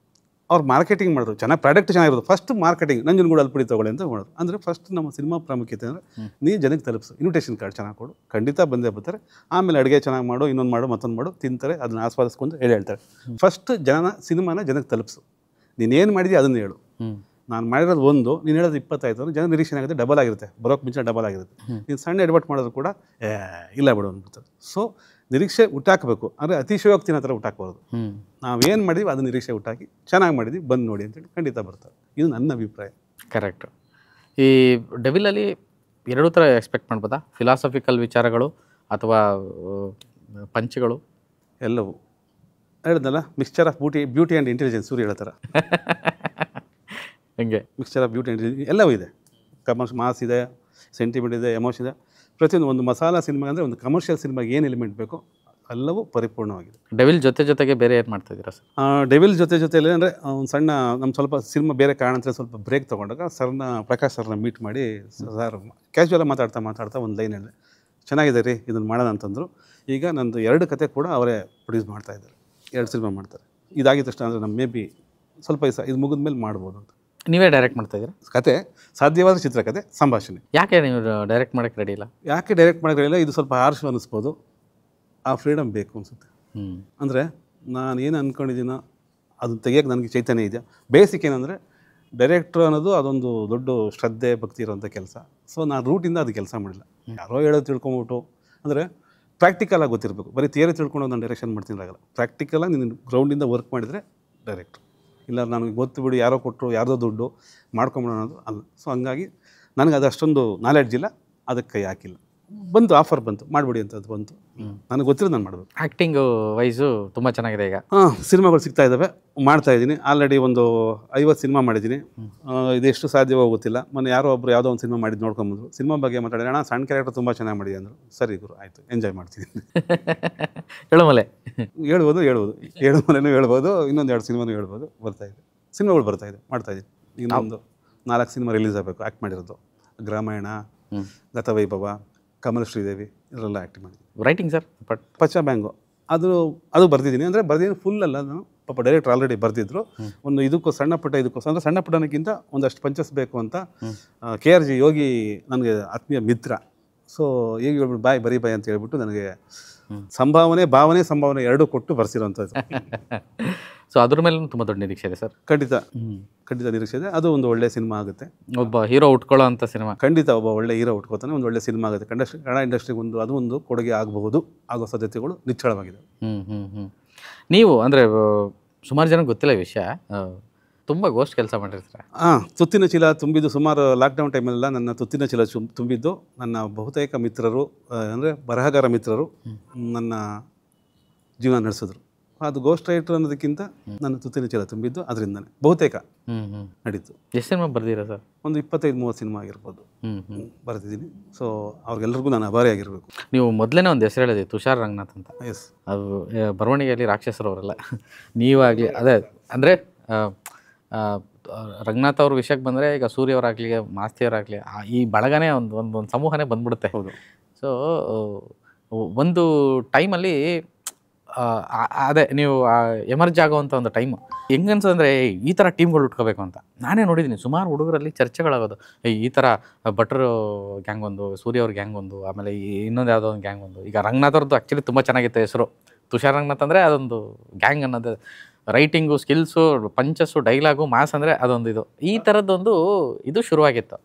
ಅವ್ರು ಮಾರ್ಕೆಟಿಂಗ್ ಮಾಡಿದ್ರು, ಚೆನ್ನಾಗಿ ಪ್ರಾಡಕ್ಟ್ ಚೆನ್ನಾಗಿರೋದು. ಫಸ್ಟ್ ಮಾರ್ಕೆಟಿಂಗ್ ನಂಜನಗೂಡು ಹಲ್ಪುಡಿ ತೊಗೊಳ್ಳಿ ಅಂತ ಮಾಡೋದು. ಅಂದರೆ ಫಸ್ಟ್ ನಮ್ಮ ಸಿನಿಮಾ ಪ್ರಾಮುಖ್ಯತೆ ಅಂದರೆ ನೀನು ಜನಕ್ಕೆ ತಲುಪಿಸು. ಇನ್ವಿಟೇಷನ್ ಕಾರ್ಡ್ ಚೆನ್ನಾಗಿ ಕೊಡು, ಖಂಡಿತ ಬಂದೇ ಬರ್ತಾರೆ. ಆಮೇಲೆ ಅಡುಗೆ ಚೆನ್ನಾಗಿ ಮಾಡು, ಇನ್ನೊಂದು ಮಾಡು, ಮತ್ತೊಂದು ಮಾಡು, ತಿಂತಾರೆ, ಅದನ್ನು ಆಸ್ವಾದಿಸ್ಕೊಂಡು ಹೇಳ್ತಾರೆ. ಫಸ್ಟ್ ಸಿನಿಮಾನ ಜನಕ್ಕೆ ತಲುಪಿಸು. ನೀನೇನು ಮಾಡಿದ್ಯಾ ಅದನ್ನು ಹೇಳು. ನಾನು ಮಾಡಿರೋದು ಒಂದು, ನೀನು ಹೇಳೋದು 20 ಅಂದರೆ ಜನ ನಿರೀಕ್ಷಣೆ ಆಗುತ್ತೆ, ಡಬಲ್ ಆಗಿರುತ್ತೆ. ಬರೋಕ್ಕೆ ಮುಂಚೆ ಡಬಲ್ ಆಗಿರುತ್ತೆ. ನೀನು ಸಣ್ಣ ಎಡವಟ್ಟು ಮಾಡೋದು ಕೂಡ ಇಲ್ಲ ಬಿಡು ಅಂದ್ಬಿಡ್ತಾರೆ. ಸೊ ನಿರೀಕ್ಷೆ ಹುಟ್ಟಾಕಬೇಕು. ಅಂದರೆ ಅತಿಶಯೋಕ್ತಿನ ಹತ್ರ ಹುಟ್ಟಾಕಬಾರ್ದು. ನಾವೇನು ಮಾಡಿದ್ವಿ ಅದು ನಿರೀಕ್ಷೆ ಹುಟ್ಟಾಕಿ ಚೆನ್ನಾಗಿ ಮಾಡಿದ್ವಿ, ಬಂದು ನೋಡಿ ಅಂತೇಳಿ ಖಂಡಿತ ಬರ್ತಾರೆ. ಇದು ನನ್ನ ಅಭಿಪ್ರಾಯ. ಕರೆಕ್ಟ್. ಈ ಡೆವಿಲಲ್ಲಿ 2 ಥರ ಎಕ್ಸ್ಪೆಕ್ಟ್ ಮಾಡ್ಬೋದಾ? ಫಿಲಾಸಫಿಕಲ್ ವಿಚಾರಗಳು ಅಥವಾ ಪಂಚ್ಗಳು? ಎಲ್ಲವೂ ಹೇಳಿದ್ನಲ್ಲ, mixture of beauty and intelligence. Surya ಹೇಳ್ತಾರೆ ಹಂಗೆ ಮಿಕ್ಸ್ಚರ್ ಆಫ್ ಬ್ಯೂಟಿ ಆ್ಯಂಡ್ ಎಲ್ಲವೂ ಇದೆ. ಮಾಸ್ ಇದೆ, ಸೆಂಟಿಮೆಂಟ್ ಇದೆ, ಎಮೋಷನ್ ಇದೆ. ಪ್ರತಿಯೊಂದು ಒಂದು ಮಸಾಲಾ ಸಿನಿಮಾ ಅಂದರೆ ಒಂದು ಕಮರ್ಷಿಯಲ್ ಸಿನಿಮಾಗೆ ಏನು ಎಲಿಮೆಂಟ್ ಬೇಕೋ ಎಲ್ಲವೂ ಪರಿಪೂರ್ಣವಾಗಿದೆ. ಡೆವಿಲ್ ಜೊತೆಗೆ ಬೇರೆ ಏನು ಮಾಡ್ತಾಯಿದ್ದೀರಾ ಸರ್? ಡೆವಿಲ್ ಜೊತೆಯಲ್ಲಿ ಅಂದರೆ ಒಂದು ಸಣ್ಣ ನಮ್ಮ ಸ್ವಲ್ಪ ಸಿನಿಮಾ ಬೇರೆ ಕಾರಣ ಸ್ವಲ್ಪ ಬ್ರೇಕ್ ತೊಗೊಂಡಾಗ ಪ್ರಕಾಶ್ ಸರ್ನ ಮೀಟ್ ಮಾಡಿ, ಸರ್ ಕ್ಯಾಶುವಲಾಗಿ ಮಾತಾಡ್ತಾ ಒಂದು ಲೈನ್ ಹೇಳಿದೆ, ಚೆನ್ನಾಗಿದೆ ರೀ, ಇದನ್ನು ಮಾಡೋಣ ಅಂತಂದರು. ಈಗ ನಂದು 2 ಕತೆ ಕೂಡ ಅವರೇ ಪ್ರೊಡ್ಯೂಸ್ ಮಾಡ್ತಾಯಿದ್ದಾರೆ. 2 ಸಿನಿಮಾ ಮಾಡ್ತಾರೆ. ಇದಾಗಿತ್ತು ಅಷ್ಟೇ. ಅಂದರೆ ನಮ್ಮ ಮೇ ಬಿ ಸ್ವಲ್ಪ ಇದು ಮುಗಿದ ಮೇಲೆ ಮಾಡ್ಬೋದು ಅಂತ. ನೀವೇ ಡೈರೆಕ್ಟ್ ಮಾಡ್ತಾಯಿದ್ದೀರಾ? ಕತೆ ಸಾಧ್ಯವಾದ ಚಿತ್ರಕಥೆ, ಸಂಭಾಷಣೆ. ಯಾಕೆ ನೀವು ಡೈರೆಕ್ಟ್ ಮಾಡೋಕ್ಕೆ ರೆಡಿ ಇಲ್ಲ? ಯಾಕೆ ಡೈರೆಕ್ಟ್ ಮಾಡೋಕ್ಕೆ ರೆಡಿ ಇಲ್ಲ? ಇದು ಸ್ವಲ್ಪ ಹಾರ್ಶ್ ಅನ್ನಿಸ್ಬೋದು. ಆ ಫ್ರೀಡಮ್ ಬೇಕು ಅನಿಸುತ್ತೆ. ಅಂದರೆ ನಾನು ಏನು ಅಂದ್ಕೊಂಡಿದ್ದೀನೋ ಅದನ್ನು ತೆಗಿಯೋಕ್ಕೆ ನನಗೆ ಚೈತನ್ಯ ಇದೆಯಾ. ಬೇಸಿಕ್ ಏನಂದರೆ ಡೈರೆಕ್ಟ್ರ್ ಅನ್ನೋದು ಅದೊಂದು ದೊಡ್ಡ ಶ್ರದ್ಧೆ ಭಕ್ತಿ ಇರೋಂಥ ಕೆಲಸ. ಸೊ ನಾನು ರೂಟಿಂದ ಅದು ಕೆಲಸ ಮಾಡಿಲ್ಲ. ಯಾರೋ ಹೇಳೋದು ತಿಳ್ಕೊಂಬಿಟ್ಟು ಅಂದರೆ ಪ್ರಾಕ್ಟಿಕಲಾಗಿ ಗೊತ್ತಿರಬೇಕು. ಬರೀ ಥಿಯರಿ ತಿಳ್ಕೊಂಡು ನಾನು ಡೈರೆಕ್ಷನ್ ಮಾಡ್ತಿದ್ದಾಗಲ್ಲ. ಪ್ರಾಕ್ಟಿಕಲಾಗಿ ನೀನು ಗ್ರೌಂಡಿಂದ ವರ್ಕ್ ಮಾಡಿದರೆ ಡೈರೆಕ್ಟ್ರು. ಇಲ್ಲ ನನಗೆ ಗೊತ್ತು ಬಿಡು, ಯಾರೋ ಕೊಟ್ಟರು, ಯಾರ್ದೋ ದುಡ್ಡು ಮಾಡ್ಕೊಂಬಿಡೋಣ ಅನ್ನೋದು ಅಲ್ಲ. ಸೊ ಹಂಗಾಗಿ ನನಗೆ ಅದು ಅಷ್ಟೊಂದು ನಾಲೆಡ್ಜ್ ಇಲ್ಲ, ಅದಕ್ಕೆ ಕೈ ಹಾಕಿಲ್ಲ. ಬಂತು, ಆಫರ್ ಬಂತು, ಮಾಡಿಬಿಡಿ ಅಂತ ಅದು ಬಂತು. ನನಗೆ ಗೊತ್ತಿರೋದು ನಾನು ಮಾಡಬೇಕು. ಆ್ಯಕ್ಟಿಂಗು ವೈಸು ತುಂಬ ಚೆನ್ನಾಗಿದೆ ಈಗ. ಸಿನಿಮಾಗಳು ಸಿಗ್ತಾ ಇದ್ದಾವೆ, ಮಾಡ್ತಾಯಿದ್ದೀನಿ. ಆಲ್ರೆಡಿ ಒಂದು 50 ಸಿನಿಮಾ ಮಾಡಿದ್ದೀನಿ. ಇದೆಷ್ಟು ಸಾಧ್ಯವೋ ಗೊತ್ತಿಲ್ಲ. ಮೊನ್ನೆ ಯಾರೋ ಒಬ್ಬರು ಯಾವುದೋ ಒಂದು ಸಿನಿಮಾ ಮಾಡಿದ್ದು ನೋಡ್ಕೊಂಬಂದರು. ಸಿನಿಮಾ ಬಗ್ಗೆ ಮಾತಾಡಿದ್ರೆ ಅಣ್ಣ ಸಣ್ಣ ಕ್ಯಾರೆಕ್ಟರ್ ತುಂಬ ಚೆನ್ನಾಗಿ ಮಾಡಿದೆ ಅಂದರು. ಸರಿ ಗುರು, ಆಯಿತು, ಎಂಜಾಯ್ ಮಾಡ್ತಿದ್ದೀನಿ. ಎಳುಮಲೆ ಹೇಳ್ಬೋದು ಏಳುಮಲೆನೂ ಹೇಳ್ಬೋದು, ಇನ್ನೊಂದು 2 ಸಿನಿಮಾನೂ ಹೇಳ್ಬೋದು. ಬರ್ತಾಯಿದೆ, ಸಿನಿಮಾಗಳು ಬರ್ತಾಯಿದೆ, ಮಾಡ್ತಾಯಿದ್ದೀನಿ. ಇನ್ನೊಂದು 4 ಸಿನಿಮಾ ರಿಲೀಸ್ ಆಗಬೇಕು ಆ್ಯಕ್ಟ್ ಮಾಡಿರೋದು. ಗ್ರಾಮಾಯಣ, ಗತವೈಭವ, ಕಮಲ ಶ್ರೀದೇವಿ ಇದರೆಲ್ಲ ಆ್ಯಕ್ಟ್ ಮಾಡಿದ್ದೀನಿ. ರೈಟಿಂಗ್ ಸರ್ ಪಚ್ಚ ಬ್ಯಾಂಗು ಅದು ಬರ್ದಿದ್ದೀನಿ. ಅಂದರೆ ಬರ್ದಿದ್ದೀನಿ ಫುಲ್ ಅಲ್ಲ, ನಾನು ಪಾಪ ಡೈರೆಕ್ಟ್ರ್ ಆಲ್ರೆಡಿ ಬರ್ದಿದ್ರು. ಒಂದು ಇದಕ್ಕೂ ಸಣ್ಣ ಪುಟ್ಟ ಅಂದರೆ ಸಣ್ಣ ಪುಟ್ಟನಕ್ಕಿಂತ ಒಂದಷ್ಟು ಪಂಚಸ್ಬೇಕು ಅಂತ KRG ಯೋಗಿ ನನಗೆ ಆತ್ಮೀಯ ಮಿತ್ರ. ಸೊ ಹೇಗೆ ಹೇಳ್ಬಿಟ್ಟು ಬರೀ ಬಾಯ್ ಅಂತ ಹೇಳ್ಬಿಟ್ಟು ನನಗೆ ಭಾವನೆ ಸಂಭಾವನೆ ಎರಡೂ ಕೊಟ್ಟು ಬರ್ಸಿರೋಂಥದ್ದು. ಸೊ ಅದ್ರ ಮೇಲೆ ತುಂಬ ದೊಡ್ಡ ನಿರೀಕ್ಷೆ ಇದೆ ಸರ್. ಖಂಡಿತ ನಿರೀಕ್ಷೆ ಇದೆ. ಅದು ಒಂದು ಒಳ್ಳೆ ಸಿನಿಮಾ ಆಗುತ್ತೆ. ಒಬ್ಬ ಹೀರೋ ಉಟ್ಕೊಳ್ಳೋ ಅಂಥ ಸಿನಿಮಾ. ಖಂಡಿತ ಒಬ್ಬ ಒಳ್ಳೆ ಹೀರೋ ಉಟ್ಕೋತಾನೆ, ಒಂದು ಒಳ್ಳೆ ಸಿನಿಮಾ ಆಗುತ್ತೆ. ಕನ್ನಡ ಇಂಡಸ್ಟ್ರಿಗೆ ಅದು ಕೊಡುಗೆ ಆಗಬಹುದು, ಆಗೋ ಸಾಧ್ಯತೆಗಳು ನಿಚ್ಚಳವಾಗಿದೆ. ನೀವು ಅಂದರೆ ಸುಮಾರು ಜನಕ್ಕೆ ಗೊತ್ತಿಲ್ಲ ಈ ವಿಷಯ, ತುಂಬ ಗೋಸ್ಟ್ ಕೆಲಸ ಮಾಡಿರ್ತಾರೆ. ತುತ್ತಿನ ಚೀಲ ತುಂಬಿದ್ದು ಸುಮಾರು ಲಾಕ್ಡೌನ್ ಟೈಮಲ್ಲೆಲ್ಲ ನನ್ನ ತುತ್ತಿನ ಚೀಲ ತುಂಬಿದ್ದು ನನ್ನ ಬಹುತೇಕ ಮಿತ್ರರು, ಅಂದರೆ ಬರಹಗಾರ ಮಿತ್ರರು ನನ್ನ ಜೀವನ ನಡೆಸಿದ್ರು. ಅದು ಗೋಸ್ಟ್ ರೈಟರ್ ಅನ್ನೋದಕ್ಕಿಂತ ನನ್ನ ತುತ್ತಿನ ಚೀಲ ತುಂಬಿದ್ದು ಅದರಿಂದನೇ ಬಹುತೇಕ ನಡೀತು. ಎಷ್ಟು ಸಿನಿಮಾ ಬರ್ದಿರ ಸರ್? ಒಂದು 25-30 ಸಿನಿಮಾ ಆಗಿರ್ಬೋದು ಬರ್ತಿದ್ದೀನಿ. ಸೊ ಅವ್ರಿಗೆಲ್ರಿಗೂ ನಾನು ಆಭಾರಿ ಆಗಿರಬೇಕು. ನೀವು ಮೊದಲೇ ಒಂದು ಹೆಸರು ಹೇಳಿದೆ, ತುಷಾರ್ ರಂಗನಾಥ್ ಅಂತ. ಎಸ್, ಅದು ಬರವಣಿಗೆಯಲ್ಲಿ ರಾಕ್ಷಸರು ಅವರೆಲ್ಲ. ನೀವಾಗಲಿ ಅದೇ ಅಂದರೆ ರಂಗನಾಥ್ ಅವ್ರ ವಿಷಯಕ್ಕೆ ಬಂದರೆ ಈಗ ಸೂರ್ಯವರಾಗಲಿ ಮಾಸ್ತಿಯವರಾಗಲಿ ಈ ಬಳಗನೇ ಒಂದು ಸಮೂಹನೇ ಬಂದ್ಬಿಡುತ್ತೆ. ಹೌದು. ಸೊ ಒಂದು ಟೈಮಲ್ಲಿ ಅದೇ ನೀವು ಎಮರ್ಜ್ ಆಗೋವಂಥ ಒಂದು ಟೈಮು ಹೆಂಗನ್ಸಂದರೆ ಈ ಥರ ಟೀಮ್ಗಳು ಉಟ್ಕೋಬೇಕು ಅಂತ. ನಾನೇ ನೋಡಿದ್ದೀನಿ ಸುಮಾರು ಹುಡುಗರಲ್ಲಿ ಚರ್ಚೆಗಳಾಗೋದು, ಈ ಥರ ಭಟ್ರು ಗ್ಯಾಂಗ್ ಒಂದು, ಸೂರ್ಯವ್ರ ಗ್ಯಾಂಗ್ ಒಂದು, ಆಮೇಲೆ ಇನ್ನೊಂದು ಯಾವುದೋ ಒಂದು ಗ್ಯಾಂಗ್ ಒಂದು. ಈಗ ರಂಗನಾಥ್ ಅವ್ರದ್ದು ಆ್ಯಕ್ಚುಲಿ ತುಂಬ ಚೆನ್ನಾಗಿತ್ತು ಹೆಸರು, ತುಷಾರ್ ರಂಗನಾಥ್ ಅಂದರೆ ಅದೊಂದು ಗ್ಯಾಂಗ್ ಅನ್ನೋದು. ರೈಟಿಂಗು ಸ್ಕಿಲ್ಸು, ಪಂಚಸ್ಸು, ಡೈಲಾಗು, ಮಾಸ್ ಅಂದರೆ ಅದೊಂದು ಈ ಥರದ್ದೊಂದು ಇದು ಶುರುವಾಗಿತ್ತು.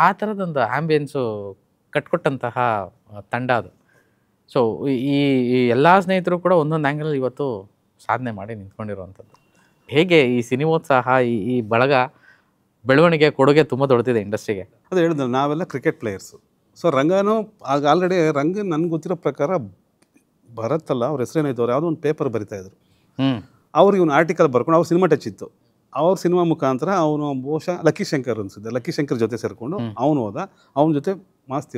ಆ ಥರದ್ದೊಂದು ಆ್ಯಂಬಿಯನ್ಸು ಕಟ್ಕೊಟ್ಟಂತಹ ತಂಡ ಅದು. ಸೊ ಈ ಎಲ್ಲ ಸ್ನೇಹಿತರು ಕೂಡ ಒಂದೊಂದು ಆ್ಯಂಗಲಲ್ಲಿ ಇವತ್ತು ಸಾಧನೆ ಮಾಡಿ ನಿಂತ್ಕೊಂಡಿರುವಂಥದ್ದು. ಹೇಗೆ ಈ ಸಿನಿಮೋತ್ಸಾಹ, ಈ ಬಳಗ ಬೆಳವಣಿಗೆ ಕೊಡುಗೆ ತುಂಬ ದೊಡ್ಡದಿದೆ ಇಂಡಸ್ಟ್ರಿಗೆ? ಅದು ಹೇಳಿದ್ರೆ ನಾವೆಲ್ಲ ಕ್ರಿಕೆಟ್ ಪ್ಲೇಯರ್ಸು. ಸೊ ರಂಗನೂ ಆಗ ಆಲ್ರೆಡಿ ನನಗೆ ಗೊತ್ತಿರೋ ಪ್ರಕಾರ ಭರತ್ತಲ್ಲ ಅವ್ರ ಹೆಸರೇನಾಯ್ತು, ಅವ್ರು ಯಾವುದೋ ಒಂದು ಪೇಪರ್ ಬರಿತಾಯಿದ್ರು. ಅವ್ರು ಇವನು ಆರ್ಟಿಕಲ್ ಬರ್ಕೊಂಡು ಅವ್ರ ಸಿನಿಮಾ ಟಚ್ ಇತ್ತು. ಅವ್ರ ಸಿನಿಮಾ ಮುಖಾಂತರ ಅವನು ಬಹುಶಃ ಲಕ್ಕಿ ಶಂಕರ್ ಜೊತೆ ಸೇರಿಕೊಂಡು ಅವನು ಹೋದ, ಅವನ ಜೊತೆ ಮಾಸ್ತಿ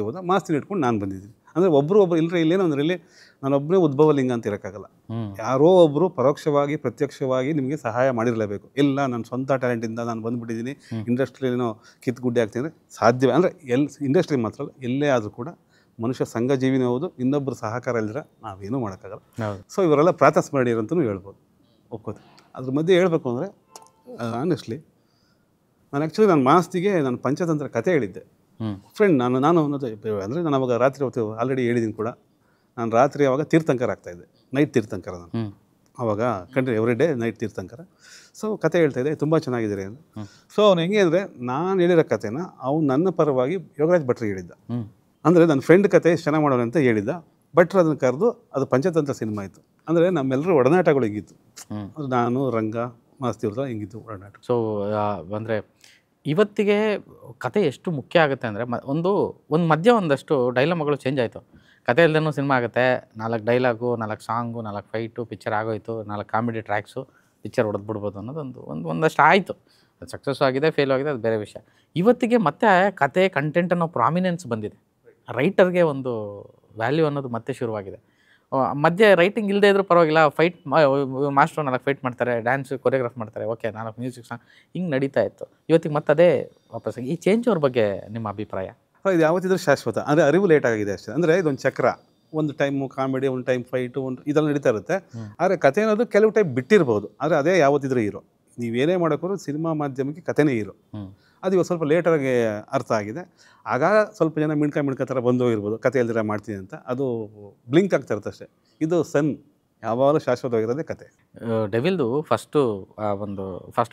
ಇಟ್ಕೊಂಡು ನಾನು ಬಂದಿದ್ದೀನಿ. ಅಂದರೆ ಒಬ್ಬರು ಇಲ್ಲೇನೋ ಅಂದ್ರೆ ಇಲ್ಲಿ ನಾನೊಬ್ಬರೇ ಉದ್ಭವಲಿಂಗ ಅಂತ ಇರೋಕ್ಕಾಗಲ್ಲ. ಯಾರೋ ಒಬ್ಬರು ಪರೋಕ್ಷವಾಗಿ ಪ್ರತ್ಯಕ್ಷವಾಗಿ ನಿಮಗೆ ಸಹಾಯ ಮಾಡಿರಲೇಬೇಕು. ಇಲ್ಲ ನನ್ನ ಸ್ವಂತ ಟ್ಯಾಲೆಂಟಿಂದ ನಾನು ಬಂದುಬಿಟ್ಟಿದ್ದೀನಿ, ಇಂಡಸ್ಟ್ರಿಯೇನೋ ಕಿತ್ತುಗುಡ್ಡೆ ಆಗ್ತೀನಿ ಅಂದರೆ ಸಾಧ್ಯವೇ? ಅಂದರೆ ಇಂಡಸ್ಟ್ರಿ ಮಾತ್ರ ಅಲ್ಲ, ಎಲ್ಲೇ ಆದರೂ ಕೂಡ ಮನುಷ್ಯ ಸಂಘ ಜೀವಿನೇ ಹೌದು, ಇನ್ನೊಬ್ಬರು ಸಹಕಾರ ಇಲ್ಲದ್ರೆ ನಾವೇನೂ ಮಾಡೋಕ್ಕಾಗಲ್ಲ. ಸೊ ಇವರೆಲ್ಲ ಪ್ರಾತಸ್ಮರಣೀಯರು ಅಂತಲೂ ಹೇಳ್ಬೋದು, ಒಪ್ಕೋತೀನಿ. ಅದ್ರ ಮಧ್ಯೆ ಹೇಳ್ಬೇಕು ಅಂದರೆ ಆನೆಸ್ಟ್ಲಿ ನಾನು ಮಾಸ್ತಿಗೆ ನಾನು ಪಂಚತಂತ್ರ ಕತೆ ಹೇಳಿದ್ದೆ. ಫ್ರೆಂಡ್ ನಾನು ಅಂದರೆ ನಾನು ಅವಾಗ ರಾತ್ರಿ ಹೊತ್ತು ಆಲ್ರೆಡಿ ಹೇಳಿದ್ದೀನಿ ಕೂಡ, ನಾನು ರಾತ್ರಿ ಅವಾಗ ತೀರ್ಥಂಕರ ಆಗ್ತಾಯಿದ್ದೆ, ನೈಟ್ ತೀರ್ಥಂಕರ. ನಾನು ಅವಾಗ ಎವ್ರಿ ಡೇ ನೈಟ್ ತೀರ್ಥಂಕರ. ಸೊ ಕತೆ ಹೇಳ್ತಾಯಿದ್ದೆ, ತುಂಬ ಚೆನ್ನಾಗಿದ್ದೀರಿ ಅಂತ. ಸೊ ಅವ್ನು ಹೆಂಗೆ ಅಂದರೆ ನಾನು ಹೇಳಿರೋ ಕತೆನ ಅವ್ನು ನನ್ನ ಪರವಾಗಿ ಯೋಗರಾಜ್ ಭಟ್ರಿಗೆ ಹೇಳಿದ್ದ. ಅಂದರೆ ನನ್ನ ಫ್ರೆಂಡ್ ಕತೆ ಎಷ್ಟು ಚೆನ್ನಾಗಿ ಮಾಡೋಣ ಅಂತ ಹೇಳಿದ್ದ. ಭಟ್ರು ಅದನ್ನು ಕರೆದು ಅದು ಪಂಚತಂತ್ರ ಸಿನಿಮಾ ಆಯಿತು. ಅಂದರೆ ನಮ್ಮೆಲ್ಲರೂ ಒಡನಾಟಗಳು ಹಿಂಗಿತ್ತು. ನಾನು ರಂಗ ಮಾಸ್ತಿ ಅವ್ರದ್ದು ಹಿಂಗಿತ್ತು ಒಡನಾಟ. ಸೊ ಅಂದರೆ ಇವತ್ತಿಗೆ ಕತೆ ಎಷ್ಟು ಮುಖ್ಯ ಆಗುತ್ತೆ ಅಂದರೆ ಒಂದು ಮಧ್ಯ ಒಂದಷ್ಟು ಡೈಲಾಗ್ಗಳು ಚೇಂಜ್ ಆಯಿತು. ಕತೆ ಇಲ್ದೇನೂ ಸಿನಿಮಾ ಆಗುತ್ತೆ, 4 ಡೈಲಾಗು, 4 ಸಾಂಗು, 4 ಫೈಟು, ಪಿಕ್ಚರ್ ಆಗೋಯ್ತು, 4 ಕಾಮಿಡಿ ಟ್ರ್ಯಾಕ್ಸು, ಪಿಕ್ಚರ್ ಹೊಡೆದ್ಬಿಡ್ಬೋದು ಅನ್ನೋದೊಂದು ಒಂದಷ್ಟು ಆಯಿತು. ಅದು ಸಕ್ಸಸ್ಸು ಆಗಿದೆ, ಫೇಲ್ ಆಗಿದೆ, ಅದು ಬೇರೆ ವಿಷಯ. ಇವತ್ತಿಗೆ ಮತ್ತೆ ಕತೆ ಕಂಟೆಂಟ್ ಅನ್ನೋ ಪ್ರಾಮಿನೆನ್ಸ್ ಬಂದಿದೆ. ರೈಟರ್ಗೆ ಒಂದು ವ್ಯಾಲ್ಯೂ ಅನ್ನೋದು ಮತ್ತೆ ಶುರುವಾಗಿದೆ. ಮಧ್ಯೆ ರೈಟಿಂಗ್ ಇಲ್ಲದೆ ಇದ್ರೂ ಪರವಾಗಿಲ್ಲ, ಫೈಟ್ ಮಾಸ್ಟ್ರು 4 ಫೈಟ್ ಮಾಡ್ತಾರೆ, ಡ್ಯಾನ್ಸ್ ಕೊರಿಯೋಗ್ರಾಫ್ ಮಾಡ್ತಾರೆ, ಓಕೆ 4 ಮ್ಯೂಸಿಕ್ ಸಾಂಗ್ ಹಿಂಗೆ ನಡೀತಾ ಇತ್ತು. ಇವತ್ತಿಗೆ ಮತ್ತೆ ಅದೇ ವಾಪಸ್. ಈ ಚೇಂಜ್ ಅವ್ರ ಬಗ್ಗೆ ನಿಮ್ಮ ಅಭಿಪ್ರಾಯ? ಇದು ಯಾವತ್ತಿದ್ರೂ ಶಾಶ್ವತ. ಅಂದರೆ ಅರಿವು ಲೇಟ್ ಆಗಿದೆ ಅಷ್ಟೇ. ಅಂದರೆ ಇದೊಂದು ಚಕ್ರ, ಒಂದು ಟೈಮು ಕಾಮಿಡಿ, ಒಂದು ಟೈಮ್ ಫೈಟು, ಇದೆಲ್ಲ ನಡೀತಾ ಇರುತ್ತೆ. ಆದರೆ ಕತೆ ಅನ್ನೋದು ಕೆಲವು ಟೈಮ್ ಬಿಟ್ಟಿರ್ಬೋದು, ಆದರೆ ಅದೇ ಯಾವತ್ತಿದ್ರೂ ಹೀರೋ. ನೀವೇನೇ ಮಾಡೋಕ್ಕೂ ಸಿನಿಮಾ ಮಾಧ್ಯಮಕ್ಕೆ ಕತೆನೇ ಹೀರೋ. ಅದು ಇವಾಗ ಸ್ವಲ್ಪ ಲೇಟಾಗಿ ಅರ್ಥ ಆಗಿದೆ. ಆಗ ಸ್ವಲ್ಪ ಜನ ಮಿಣ್ಕ ಥರ ಬಂದೋಗಿರ್ಬೋದು, ಕತೆ ಎಲ್ದಿರ ಮಾಡ್ತೀನಿ ಅಂತ, ಅದು ಬ್ಲಿಂಕ್ ಆಗ್ತಾ ಇರುತ್ತೆ ಅಷ್ಟೇ. ಇದು ಯಾವಾಗಲೂ ಶಾಶ್ವತವಾಗಿರೋದೇ ಕತೆ. ಡೆವಿಲ್ದು ಫಸ್ಟ್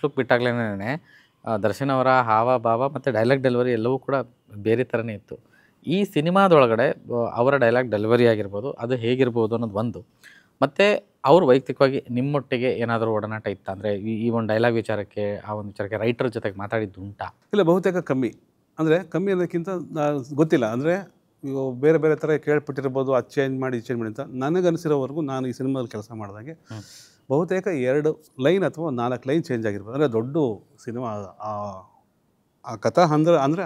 ಲುಕ್ ಬಿಟ್ಟಾಗ್ಲೇ ದರ್ಶನ್ ಅವರ ಹಾವ ಭಾವ ಮತ್ತು ಡೈಲಾಗ್ ಡೆಲಿವರಿ ಎಲ್ಲವೂ ಕೂಡ ಬೇರೆ ಥರನೇ ಇತ್ತು. ಈ ಸಿನಿಮಾದೊಳಗಡೆ ಅವರ ಡೈಲಾಗ್ ಡೆಲಿವರಿ ಆಗಿರ್ಬೋದು, ಅದು ಹೇಗಿರ್ಬೋದು ಅನ್ನೋದು ಒಂದು. ಮತ್ತು ಅವರು ವೈಯಕ್ತಿಕವಾಗಿ ನಿಮ್ಮೊಟ್ಟಿಗೆ ಏನಾದರೂ ಒಡನಾಟ ಇತ್ತಾ? ಅಂದರೆ ಈ ಒಂದು ಡೈಲಾಗ್ ವಿಚಾರಕ್ಕೆ, ಆ ಒಂದು ವಿಚಾರಕ್ಕೆ ರೈಟರ್ ಜೊತೆಗೆ ಮಾತಾಡಿದ್ದು ಉಂಟಾ? ಇಲ್ಲ, ಬಹುತೇಕ ಕಮ್ಮಿ. ಅಂದರೆ ಕಮ್ಮಿ ಅನ್ನೋದಕ್ಕಿಂತ ಗೊತ್ತಿಲ್ಲ. ಅಂದರೆ ಇವು ಬೇರೆ ಬೇರೆ ಥರ ಕೇಳ್ಪಟ್ಟಿರ್ಬೋದು, ಅದು ಚೇಂಜ್ ಮಾಡಿ ಅಂತ. ನನಗನ್ಸಿರೋವರೆಗೂ ನಾನು ಈ ಸಿನಿಮಾದಲ್ಲಿ ಕೆಲಸ ಮಾಡಿದಾಗೆ ಬಹುತೇಕ 2 ಲೈನ್ ಅಥವಾ 4 ಲೈನ್ ಚೇಂಜ್ ಆಗಿರ್ಬೋದು. ಅಂದರೆ ದೊಡ್ಡ ಸಿನಿಮಾ ಆ ಕಥಾ ಅಂದರೆ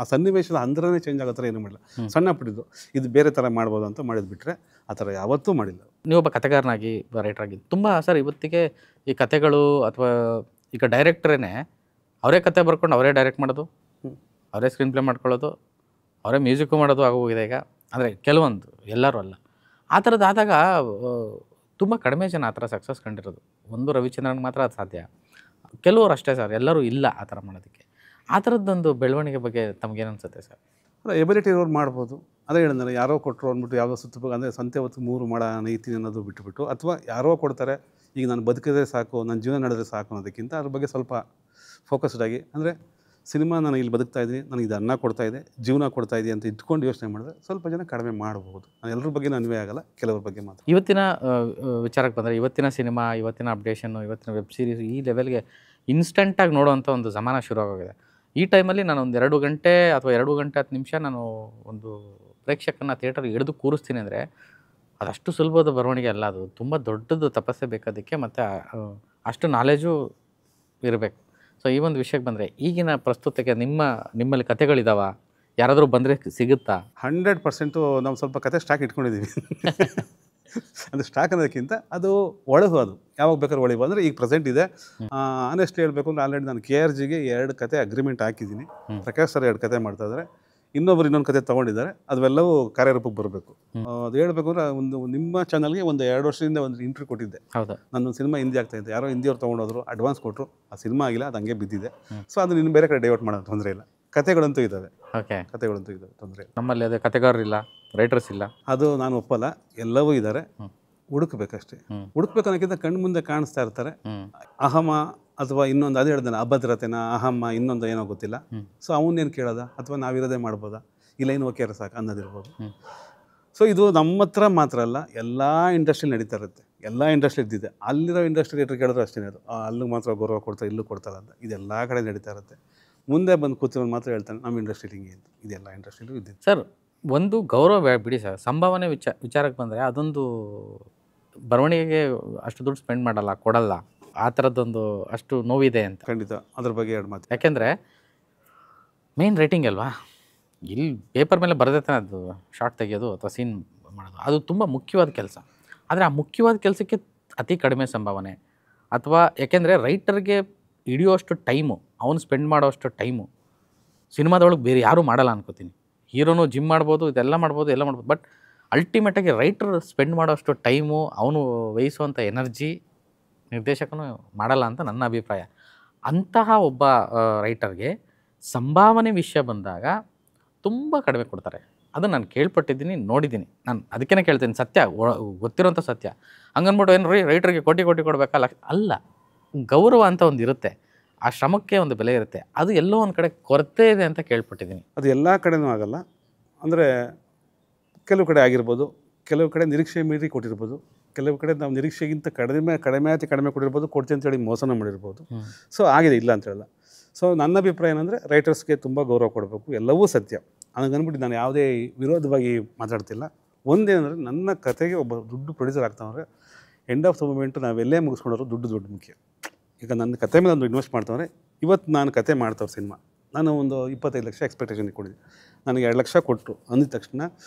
ಆ ಸನ್ನಿವೇಶದ ಹಂದರನೇ ಚೇಂಜ್ ಆಗೋ ಥರ ಏನೂ ಮಾಡಿಲ್ಲ. ಸಣ್ಣ ಪುಟ್ಟಿದ್ದು ಇದು ಬೇರೆ ಥರ ಮಾಡ್ಬೋದು ಅಂತ ಮಾಡಿದ್ದು ಬಿಟ್ಟರೆ ಆ ಥರ ಯಾವತ್ತೂ ಮಾಡಿಲ್ಲ. ನೀವೊಬ್ಬ ಕಥೆಗಾರನಾಗಿ, ರೈಟ್ರಾಗಿ ತುಂಬ ಸರ್ ಇವತ್ತಿಗೆ ಈ ಕಥೆಗಳು ಅಥವಾ ಈಗ ಡೈರೆಕ್ಟ್ರೇ ಅವರೇ ಕತೆ ಬರ್ಕೊಂಡು ಅವರೇ ಡೈರೆಕ್ಟ್ ಮಾಡೋದು, ಅವರೇ ಸ್ಕ್ರೀನ್ ಪ್ಲೇ ಮಾಡ್ಕೊಳ್ಳೋದು, ಅವರೇ ಮ್ಯೂಸಿಕ್ಕು ಮಾಡೋದು ಆಗೋಗಿದೆ ಈಗ. ಅಂದರೆ ಕೆಲವೊಂದು, ಎಲ್ಲರೂ ಅಲ್ಲ. ಆ ಥರದ್ದಾದಾಗ ತುಂಬ ಕಡಿಮೆ ಜನ ಆ ಥರ ಸಕ್ಸಸ್ ಕಂಡಿರೋದು. ಒಂದು ರವಿಚಂದ್ರನ್ಗೆ ಮಾತ್ರ ಅದು ಸಾಧ್ಯ, ಕೆಲವರು ಅಷ್ಟೇ ಸರ್, ಎಲ್ಲರೂ ಇಲ್ಲ ಆ ಥರ ಮಾಡೋದಕ್ಕೆ. ಆ ಥರದ್ದೊಂದು ಬೆಳವಣಿಗೆ ಬಗ್ಗೆ ತಮಗೇನು ಅನಿಸುತ್ತೆ ಸರ್? ಅಲ್ಲ, ಎಬಿಲಿಟಿ ಇರೋರು ಮಾಡ್ಬೋದು. ಅದೇ ಹೇಳಿದ್ನಲ್ಲ, ಯಾರೋ ಕೊಟ್ಟರು ಅಂದ್ಬಿಟ್ಟು ಯಾವುದೋ ಸುತ್ತ ಅಂದರೆ ಸಂತೆ ಹೊತ್ತು 3 ಮಾಡ ನೀತಿ ಅನ್ನೋದು ಬಿಟ್ಟುಬಿಟ್ಟು, ಅಥವಾ ಯಾರೋ ಕೊಡ್ತಾರೆ ಈಗ ನಾನು ಬದುಕಿದ್ರೆ ಸಾಕು, ನನ್ನ ಜೀವನ ನಡೆದ್ರೆ ಸಾಕು ಅನ್ನೋದಕ್ಕಿಂತ ಅದ್ರ ಬಗ್ಗೆ ಸ್ವಲ್ಪ ಫೋಕಸ್ಡ್ ಆಗಿ, ಅಂದರೆ ಸಿನಿಮಾ ನಾನು ಇಲ್ಲಿ ಬದುಕ್ತಾ ಇದ್ದೀನಿ, ನನಗೆ ಇದು ಅನ್ನ ಕೊಡ್ತಾ ಇದೆ, ಜೀವನ ಕೊಡ್ತಾ ಇದೆ ಅಂತ ಇಟ್ಕೊಂಡು ಯೋಚನೆ ಮಾಡಿದ್ರೆ ಸ್ವಲ್ಪ ಜನ ಕಡಿಮೆ ಮಾಡಬಹುದು. ನಾನು ಎಲ್ಲರ ಬಗ್ಗೆ ಅನ್ವಯ ಆಗಲ್ಲ, ಕೆಲವ್ರ ಬಗ್ಗೆ ಮಾತ್ರ. ಇವತ್ತಿನ ವಿಚಾರಕ್ಕೆ ಬಂದರೆ, ಇವತ್ತಿನ ಸಿನಿಮಾ, ಇವತ್ತಿನ ಅಪ್ಡೇಷನ್ನು, ಇವತ್ತಿನ ವೆಬ್ ಸೀರೀಸ್ ಈ ಲೆವೆಲ್ಗೆ ಇನ್ಸ್ಟೆಂಟಾಗಿ ನೋಡುವಂಥ ಒಂದು ಜಮಾನ ಶುರುವಾಗಿದೆ. ಈ ಟೈಮಲ್ಲಿ ನಾನು ಒಂದು 2 ಗಂಟೆ ಅಥವಾ 2 ಗಂಟೆ 10 ನಿಮಿಷ ನಾನು ಒಂದು ಪ್ರೇಕ್ಷಕನ ಥಿಯೇಟರ್ಗೆ ಹಿಡಿದು ಕೂರಿಸ್ತೀನಿ ಅಂದರೆ ಅದಷ್ಟು ಸುಲಭದ ಬರವಣಿಗೆ ಅಲ್ಲ. ಅದು ತುಂಬ ದೊಡ್ಡದು ತಪಸ್ಸೆ ಬೇಕಾದಕ್ಕೆ, ಮತ್ತು ಅಷ್ಟು ನಾಲೆಜು ಇರಬೇಕು. ಸೊ ಈ ಒಂದು ವಿಷಯಕ್ಕೆ ಬಂದರೆ, ಈಗಿನ ಪ್ರಸ್ತುತಕ್ಕೆ ನಿಮ್ಮಲ್ಲಿ ಕಥೆಗಳಿದಾವ? ಯಾರಾದರೂ ಬಂದರೆ ಸಿಗುತ್ತಾ? 100% ನಾವು ಸ್ವಲ್ಪ ಕತೆ ಸ್ಟಾಕ್ ಇಟ್ಕೊಂಡಿದ್ದೀವಿ. ಅದು ಸ್ಟಾಕ್ ಅನ್ನೋದಕ್ಕಿಂತ ಅದು ಒಳಗು, ಅದು ಯಾವಾಗ ಬೇಕಾದ್ರೂ ಒಳಗೆ ಅಂದರೆ ಈಗ ಪ್ರೆಸೆಂಟ್ ಇದೆ. ಆನೆಸ್ಟ್ ಹೇಳಬೇಕು ಅಂದರೆ ಆಲ್ರೆಡಿ ನಾನು KRGಗೆ 2 ಕತೆ ಅಗ್ರಿಮೆಂಟ್ ಹಾಕಿದ್ದೀನಿ. ಪ್ರಕಾಶ್ ಸರ್ 2 ಕತೆ ಮಾಡ್ತಾ ಇದ್ದಾರೆ, ಇನ್ನೊಂದು ಕತೆ ತೊಗೊಂಡಿದ್ದಾರೆ. ಅದೆಲ್ಲವೂ ಕಾರ್ಯರೂಪಕ್ಕೆ ಬರಬೇಕು. ಅದು ಹೇಳಬೇಕು ಅಂದರೆ ನಿಮ್ಮ ಚಾನಲ್ಗೆ ಒಂದು 2 ವರ್ಷದಿಂದ ಒಂದು ಇಂಟರ್ವ್ಯೂ ಕೊಟ್ಟಿದ್ದೆ. ಹೌದಾ? ನನ್ನೊಂದು ಸಿನಿಮಾ ಹಿಂದಿ ಆಗ್ತಾ ಇದ್ದೆ, ಯಾರೋ ಹಿಂದಿಯವ್ರು ತೊಗೊಂಡೋದ್ರು, ಅಡ್ವಾನ್ಸ್ ಕೊಟ್ಟರು, ಆ ಸಿನಿಮಾ ಆಗಿಲ್ಲ, ಅದು ಹಂಗೆ ಬಿದ್ದಿದೆ. ಸೊ ಅದು ನಿನ್ನ ಬೇರೆ ಕಡೆ ಡೈವರ್ಟ್ ಮಾಡೋದು ತೊಂದರೆ ಇಲ್ಲ. ಕತೆಗಳಂತೂ ಇದ್ದಾವೆ. ಓಕೆ, ಕತೆಗಳಂತೂ ಇದ್ದಾವೆ, ತೊಂದರೆ ಇಲ್ಲ. ನಮ್ಮಲ್ಲಿ ಅದೇ ಕತೆಗಾರರಿಲ್ಲ, ರೈಟರ್ಸ್ ಇಲ್ಲ, ಅದು ನಾನು ಒಪ್ಪಲ್ಲ. ಎಲ್ಲವೂ ಇದ್ದಾರೆ, ಹುಡುಕ್ಬೇಕಷ್ಟೇ. ಹುಡುಕ್ಬೇಕು ಅನ್ನೋಕ್ಕಿಂತ ಕಣ್ಣು ಮುಂದೆ ಕಾಣಿಸ್ತಾ ಇರ್ತಾರೆ. ಅಹಮ ಅಥವಾ ಇನ್ನೊಂದು, ಅದು ಹೇಳ್ದಾನೆ ಅಭದ್ರತೆನ, ಅಹಮ್ಮ, ಇನ್ನೊಂದು ಏನೋ ಗೊತ್ತಿಲ್ಲ. ಸೊ ಅವನ್ನೇನು ಕೇಳೋದ, ಅಥವಾ ನಾವಿರೋದೇ ಮಾಡ್ಬೋದಾ, ಇಲ್ಲ ಏನು ಓಕೆ ಸಾಕು ಅನ್ನೋದಿರ್ಬೋದು. ಸೊ ಇದು ನಮ್ಮ ಹತ್ರ ಮಾತ್ರ ಅಲ್ಲ, ಎಲ್ಲ ಇಂಡಸ್ಟ್ರಿಲಿ ನಡೀತಾ ಇರುತ್ತೆ. ಎಲ್ಲ ಇಂಡಸ್ಟ್ರಿ ಇದ್ದಿದೆ, ಅಲ್ಲಿರೋ ಇಂಡಸ್ಟ್ರಿ ರೇಟ್ರ್ ಕೇಳಿದ್ರೆ ಅಷ್ಟೇ, ಅದು ಅಲ್ಲಿಗೆ ಮಾತ್ರ ಗೌರವ ಕೊಡ್ತಾರೆ, ಇಲ್ಲೂ ಕೊಡ್ತಾರೆ ಅಂತ. ಇದೆಲ್ಲ ಕಡೆ ನಡೀತಾ ಇರುತ್ತೆ. ಮುಂದೆ ಬಂದು ಕೂತಿರೋದು ಮಾತ್ರ ಹೇಳ್ತಾನೆ ನಮ್ಮ ಇಂಡಸ್ಟ್ರಿಲಿ ಹಿಂಗೆ ಅಂತ. ಇದೆಲ್ಲ ಇಂಡಸ್ಟ್ರಿಲೂ ಇದ್ದಿದ್ದು ಸರ್. ಒಂದು ಗೌರವ ಬಿಡಿ ಸರ್, ಸಂಭಾವನೆ ವಿಚಾರಕ್ಕೆ ಬಂದರೆ ಅದೊಂದು ಬರವಣಿಗೆಗೆ ಅಷ್ಟು ದುಡ್ಡು ಸ್ಪೆಂಡ್ ಮಾಡಲ್ಲ, ಕೊಡಲ್ಲ. ಆ ಥರದ್ದೊಂದು ಅಷ್ಟು ನೋವಿದೆ ಅಂತ. ಖಂಡಿತ ಅದ್ರ ಬಗ್ಗೆ 2 ಮಾತು. ಯಾಕೆಂದರೆ ಮೇನ್ ರೇಟಿಂಗ್ ಅಲ್ವಾ, ಇಲ್ಲಿ ಪೇಪರ್ ಮೇಲೆ ಬರದೇ ತಾನೆ ಅದು ಶಾರ್ಟ್ ತೆಗೆಯೋದು ಅಥವಾ ಸೀನ್ ಮಾಡೋದು, ಅದು ತುಂಬ ಮುಖ್ಯವಾದ ಕೆಲಸ. ಆದರೆ ಆ ಮುಖ್ಯವಾದ ಕೆಲಸಕ್ಕೆ ಅತಿ ಕಡಿಮೆ ಸಂಭಾವನೆ. ಅಥವಾ ಯಾಕೆಂದರೆ ರೈಟರ್ಗೆ ಹಿಡಿಯೋಷ್ಟು ಟೈಮು, ಅವನು ಸ್ಪೆಂಡ್ ಮಾಡೋಷ್ಟು ಟೈಮು ಸಿನಿಮಾದೊಳಗೆ ಬೇರೆ ಯಾರೂ ಮಾಡಲ್ಲ ಅನ್ಕೋತೀನಿ. ಹೀರೋನು ಜಿಮ್ ಮಾಡ್ಬೋದು, ಇದೆಲ್ಲ ಮಾಡ್ಬೋದು, ಎಲ್ಲ ಮಾಡ್ಬೋದು. ಬಟ್ ಅಲ್ಟಿಮೇಟಾಗಿ ರೈಟರ್ ಸ್ಪೆಂಡ್ ಮಾಡೋಷ್ಟು ಟೈಮು, ಅವನು ವಹಿಸುವಂಥ ಎನರ್ಜಿ ನಿರ್ದೇಶಕನು ಮಾಡಲ್ಲ ಅಂತ ನನ್ನ ಅಭಿಪ್ರಾಯ. ಅಂತಹ ಒಬ್ಬ ರೈಟರ್ಗೆ ಸಂಭಾವನೆ ವಿಷಯ ಬಂದಾಗ ತುಂಬ ಕಡಿಮೆ ಕೊಡ್ತಾರೆ. ಅದು ನಾನು ಕೇಳ್ಪಟ್ಟಿದ್ದೀನಿ, ನೋಡಿದ್ದೀನಿ. ನಾನು ಅದಕ್ಕೇ ಕೇಳ್ತೀನಿ, ಸತ್ಯ ಗೊತ್ತಿರೋಂಥ ಸತ್ಯ. ಹಂಗನ್ಬಿಟ್ಟು ಏನು ರೈಟರ್ಗೆ ಕೋಟಿ ಕೊಡಬೇಕಲ್ಲ, ಅಲ್ಲ. ಗೌರವ ಅಂತ ಒಂದು ಇರುತ್ತೆ, ಆ ಶ್ರಮಕ್ಕೆ ಒಂದು ಬೆಲೆ ಇರುತ್ತೆ. ಅದು ಎಲ್ಲೋ ಒಂದು ಕಡೆ ಕೊರತೆ ಇದೆ ಅಂತ ಕೇಳ್ಪಟ್ಟಿದ್ದೀನಿ. ಅದು ಎಲ್ಲ ಕಡೆನೂ ಆಗಲ್ಲ. ಅಂದರೆ ಕೆಲವು ಕಡೆ ಆಗಿರ್ಬೋದು, ಕೆಲವು ಕಡೆ ನಿರೀಕ್ಷೆ ಮೀರಿ ಕೊಟ್ಟಿರ್ಬೋದು, ಕೆಲವು ಕಡೆ ನಾವು ನಿರೀಕ್ಷೆಗಿಂತ ಕಡಿಮೆ ಕೊಟ್ಟಿರ್ಬೋದು, ಕೊಡ್ತೀನಿ ಅಂತೇಳಿ ಮೋಸನ ಮಾಡಿರ್ಬೋದು. ಸೊ ಆಗಿದೆ, ಇಲ್ಲ ಅಂತ ಹೇಳಲ್ಲ. ಸೊ ನನ್ನ ಅಭಿಪ್ರಾಯ ಏನಂದರೆ ರೈಟರ್ಸ್ಗೆ ತುಂಬ ಗೌರವ ಕೊಡಬೇಕು, ಎಲ್ಲವೂ ಸತ್ಯ. ಹಂಗನ್ಬಿಟ್ಟು ನಾನು ಯಾವುದೇ ವಿರೋಧವಾಗಿ ಮಾತಾಡ್ತಿಲ್ಲ. ಒಂದೇನಂದರೆ ನನ್ನ ಕತೆಗೆ ಒಬ್ಬ ದುಡ್ಡು ಪ್ರೊಡ್ಯೂಸರ್ ಆಗ್ತಾವಂದರೆ ಎಂಡ್ ಆಫ್ ದ ಮೂಮೆಂಟು ನಾವೆಲ್ಲೇ ಮುಗಿಸ್ಕೊಂಡ್ರು ದುಡ್ಡು ಮುಖ್ಯ. ಈಗ ನನ್ನ ಕತೆ ಮೇಲೆ ಒಂದು ಇನ್ವೆಸ್ಟ್ ಮಾಡ್ತಾವ್ರೆ. ಇವತ್ತು ನಾನು ಕತೆ ಮಾಡ್ತಾವ್ರೆ ಸಿನಿಮಾ, ನಾನು ಒಂದು 25 ಲಕ್ಷ ಎಕ್ಸ್ಪೆಕ್ಟೇಷನ್ ಇಟ್ಕೊಂಡಿದ್ದೆ. ನನಗೆ 2 ಲಕ್ಷ ಕೊಟ್ಟರು ಅಂದಿದ ತಕ್ಷಣ